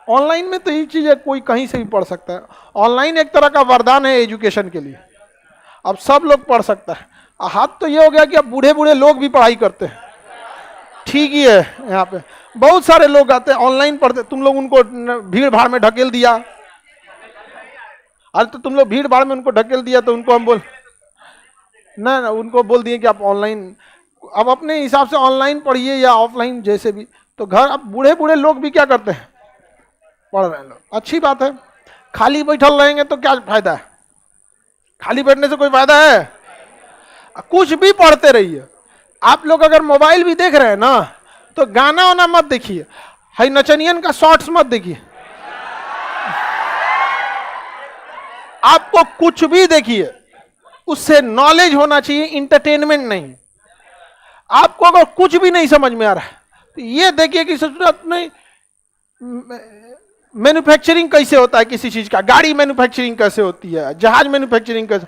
ऑनलाइन में तो ये चीजें कोई कहीं से भी पढ़ सकता है। ऑनलाइन एक तरह का वरदान है एजुकेशन के लिए, अब सब लोग पढ़ सकता है। हाथ तो ये हो गया कि अब बूढ़े बूढ़े लोग भी पढ़ाई करते हैं, ठीक ही है। यहाँ पे बहुत सारे लोग आते हैं ऑनलाइन पढ़ते। तुम लोग उनको भीड़ भाड़ में ढकेल दिया, अरे तो तुम लोग भीड़ भाड़ में उनको ढकेल दिया, तो उनको हम बोल ना उनको बोल दिए कि आप ऑनलाइन, अब अपने हिसाब से ऑनलाइन पढ़िए या ऑफलाइन जैसे भी। तो घर अब बूढ़े बूढ़े लोग भी क्या करते हैं? पढ़ रहे हैं लोग, अच्छी बात है। खाली बैठल रहेंगे तो क्या फायदा है? खाली बैठने से कोई फायदा है? कुछ भी पढ़ते रहिए। आप लोग अगर मोबाइल भी देख रहे हैं ना, तो गाना वाना मत देखिए, हाई नचनियन का शॉर्ट्स मत देखिए। आपको कुछ भी देखिए, उससे नॉलेज होना चाहिए, इंटरटेनमेंट नहीं। आपको अगर कुछ भी नहीं समझ में आ रहा है तो ये देखिए कि नहीं मैन्युफैक्चरिंग कैसे होता है किसी चीज का, गाड़ी मैन्युफैक्चरिंग कैसे होती है, जहाज मैन्युफैक्चरिंग कैसे।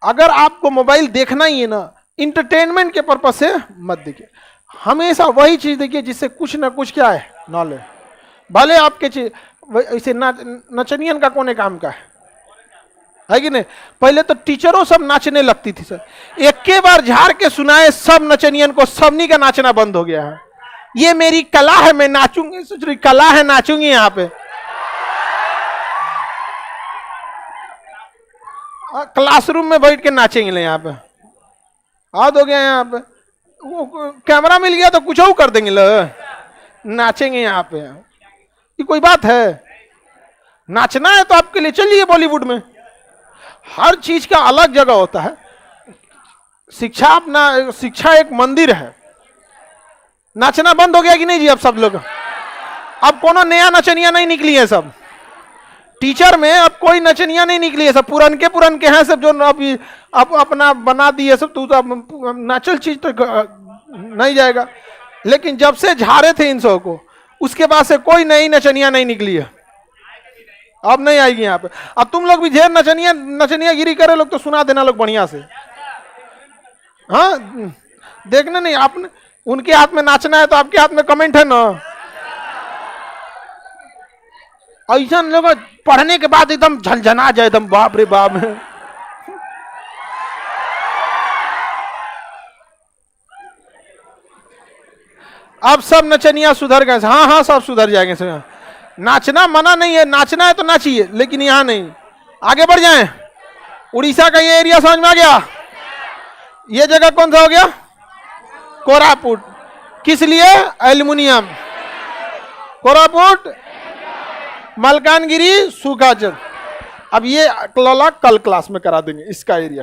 अगर आपको मोबाइल देखना ही है ना, इंटरटेनमेंट के पर्पज से मत देखिए, हमेशा वही चीज देखिए जिससे कुछ ना कुछ क्या है, नॉलेज। भले आपके चीज ऐसे नचनियन का कोने काम का है कि नहीं? पहले तो टीचरों सब नाचने लगती थी सर, एक के बार झाड़ के सुनाए सब नचनियन को, सबनी का नाचना बंद हो गया है। ये मेरी कला है, मैं नाचूंगी, सोच रही कला है नाचूंगी। यहाँ पे क्लासरूम में बैठ के नाचेंगे यहाँ पे, हाथ हो गया यहाँ पे, वो कैमरा मिल गया तो कुछ और कर देंगे लोग, नाचेंगे यहाँ पे। ये कोई बात है? नाचना है तो आपके लिए चलिए बॉलीवुड में, हर चीज का अलग जगह होता है। शिक्षा अपना, शिक्षा एक मंदिर है। नाचना बंद हो गया कि नहीं जी अब सब लोग? अब कोनो नया नचनिया नहीं निकली है, सब टीचर में अब कोई नचनिया नहीं निकली है, सब पुरन के हैं सब, जो अभी अब अपना बना दिए सब। तो नाचल चीज तो नहीं जाएगा। लेकिन जब से झाड़े थे इन सब को, उसके बाद से कोई नई नचनिया नहीं निकली है, अब नहीं आएगी यहाँ पे। अब तुम लोग भी ढेर नचनिया गिरी करे लोग तो सुना देना लोग बढ़िया से। हाँ देखना नहीं, आपने उनके हाथ में नाचना है तो आपके हाथ में कमेंट है ना। ऐसा लोग पढ़ने के बाद एकदम झंझना जाए, एकदम बाप रे बाप। अब सब नचनिया सुधर गए। हाँ हाँ सब सुधर जाएंगे सर। नाचना मना नहीं है, नाचना है तो नाचिए, लेकिन यहां नहीं। आगे बढ़ जाएं। उड़ीसा का ये एरिया समझ में आ गया? ये जगह कौन सा हो गया? कोरापुट। किस लिए? एल्युमिनियम। कोरापुट, मलकानगिरी, सूखा जल। अब ये कल क्लास में करा देंगे इसका एरिया।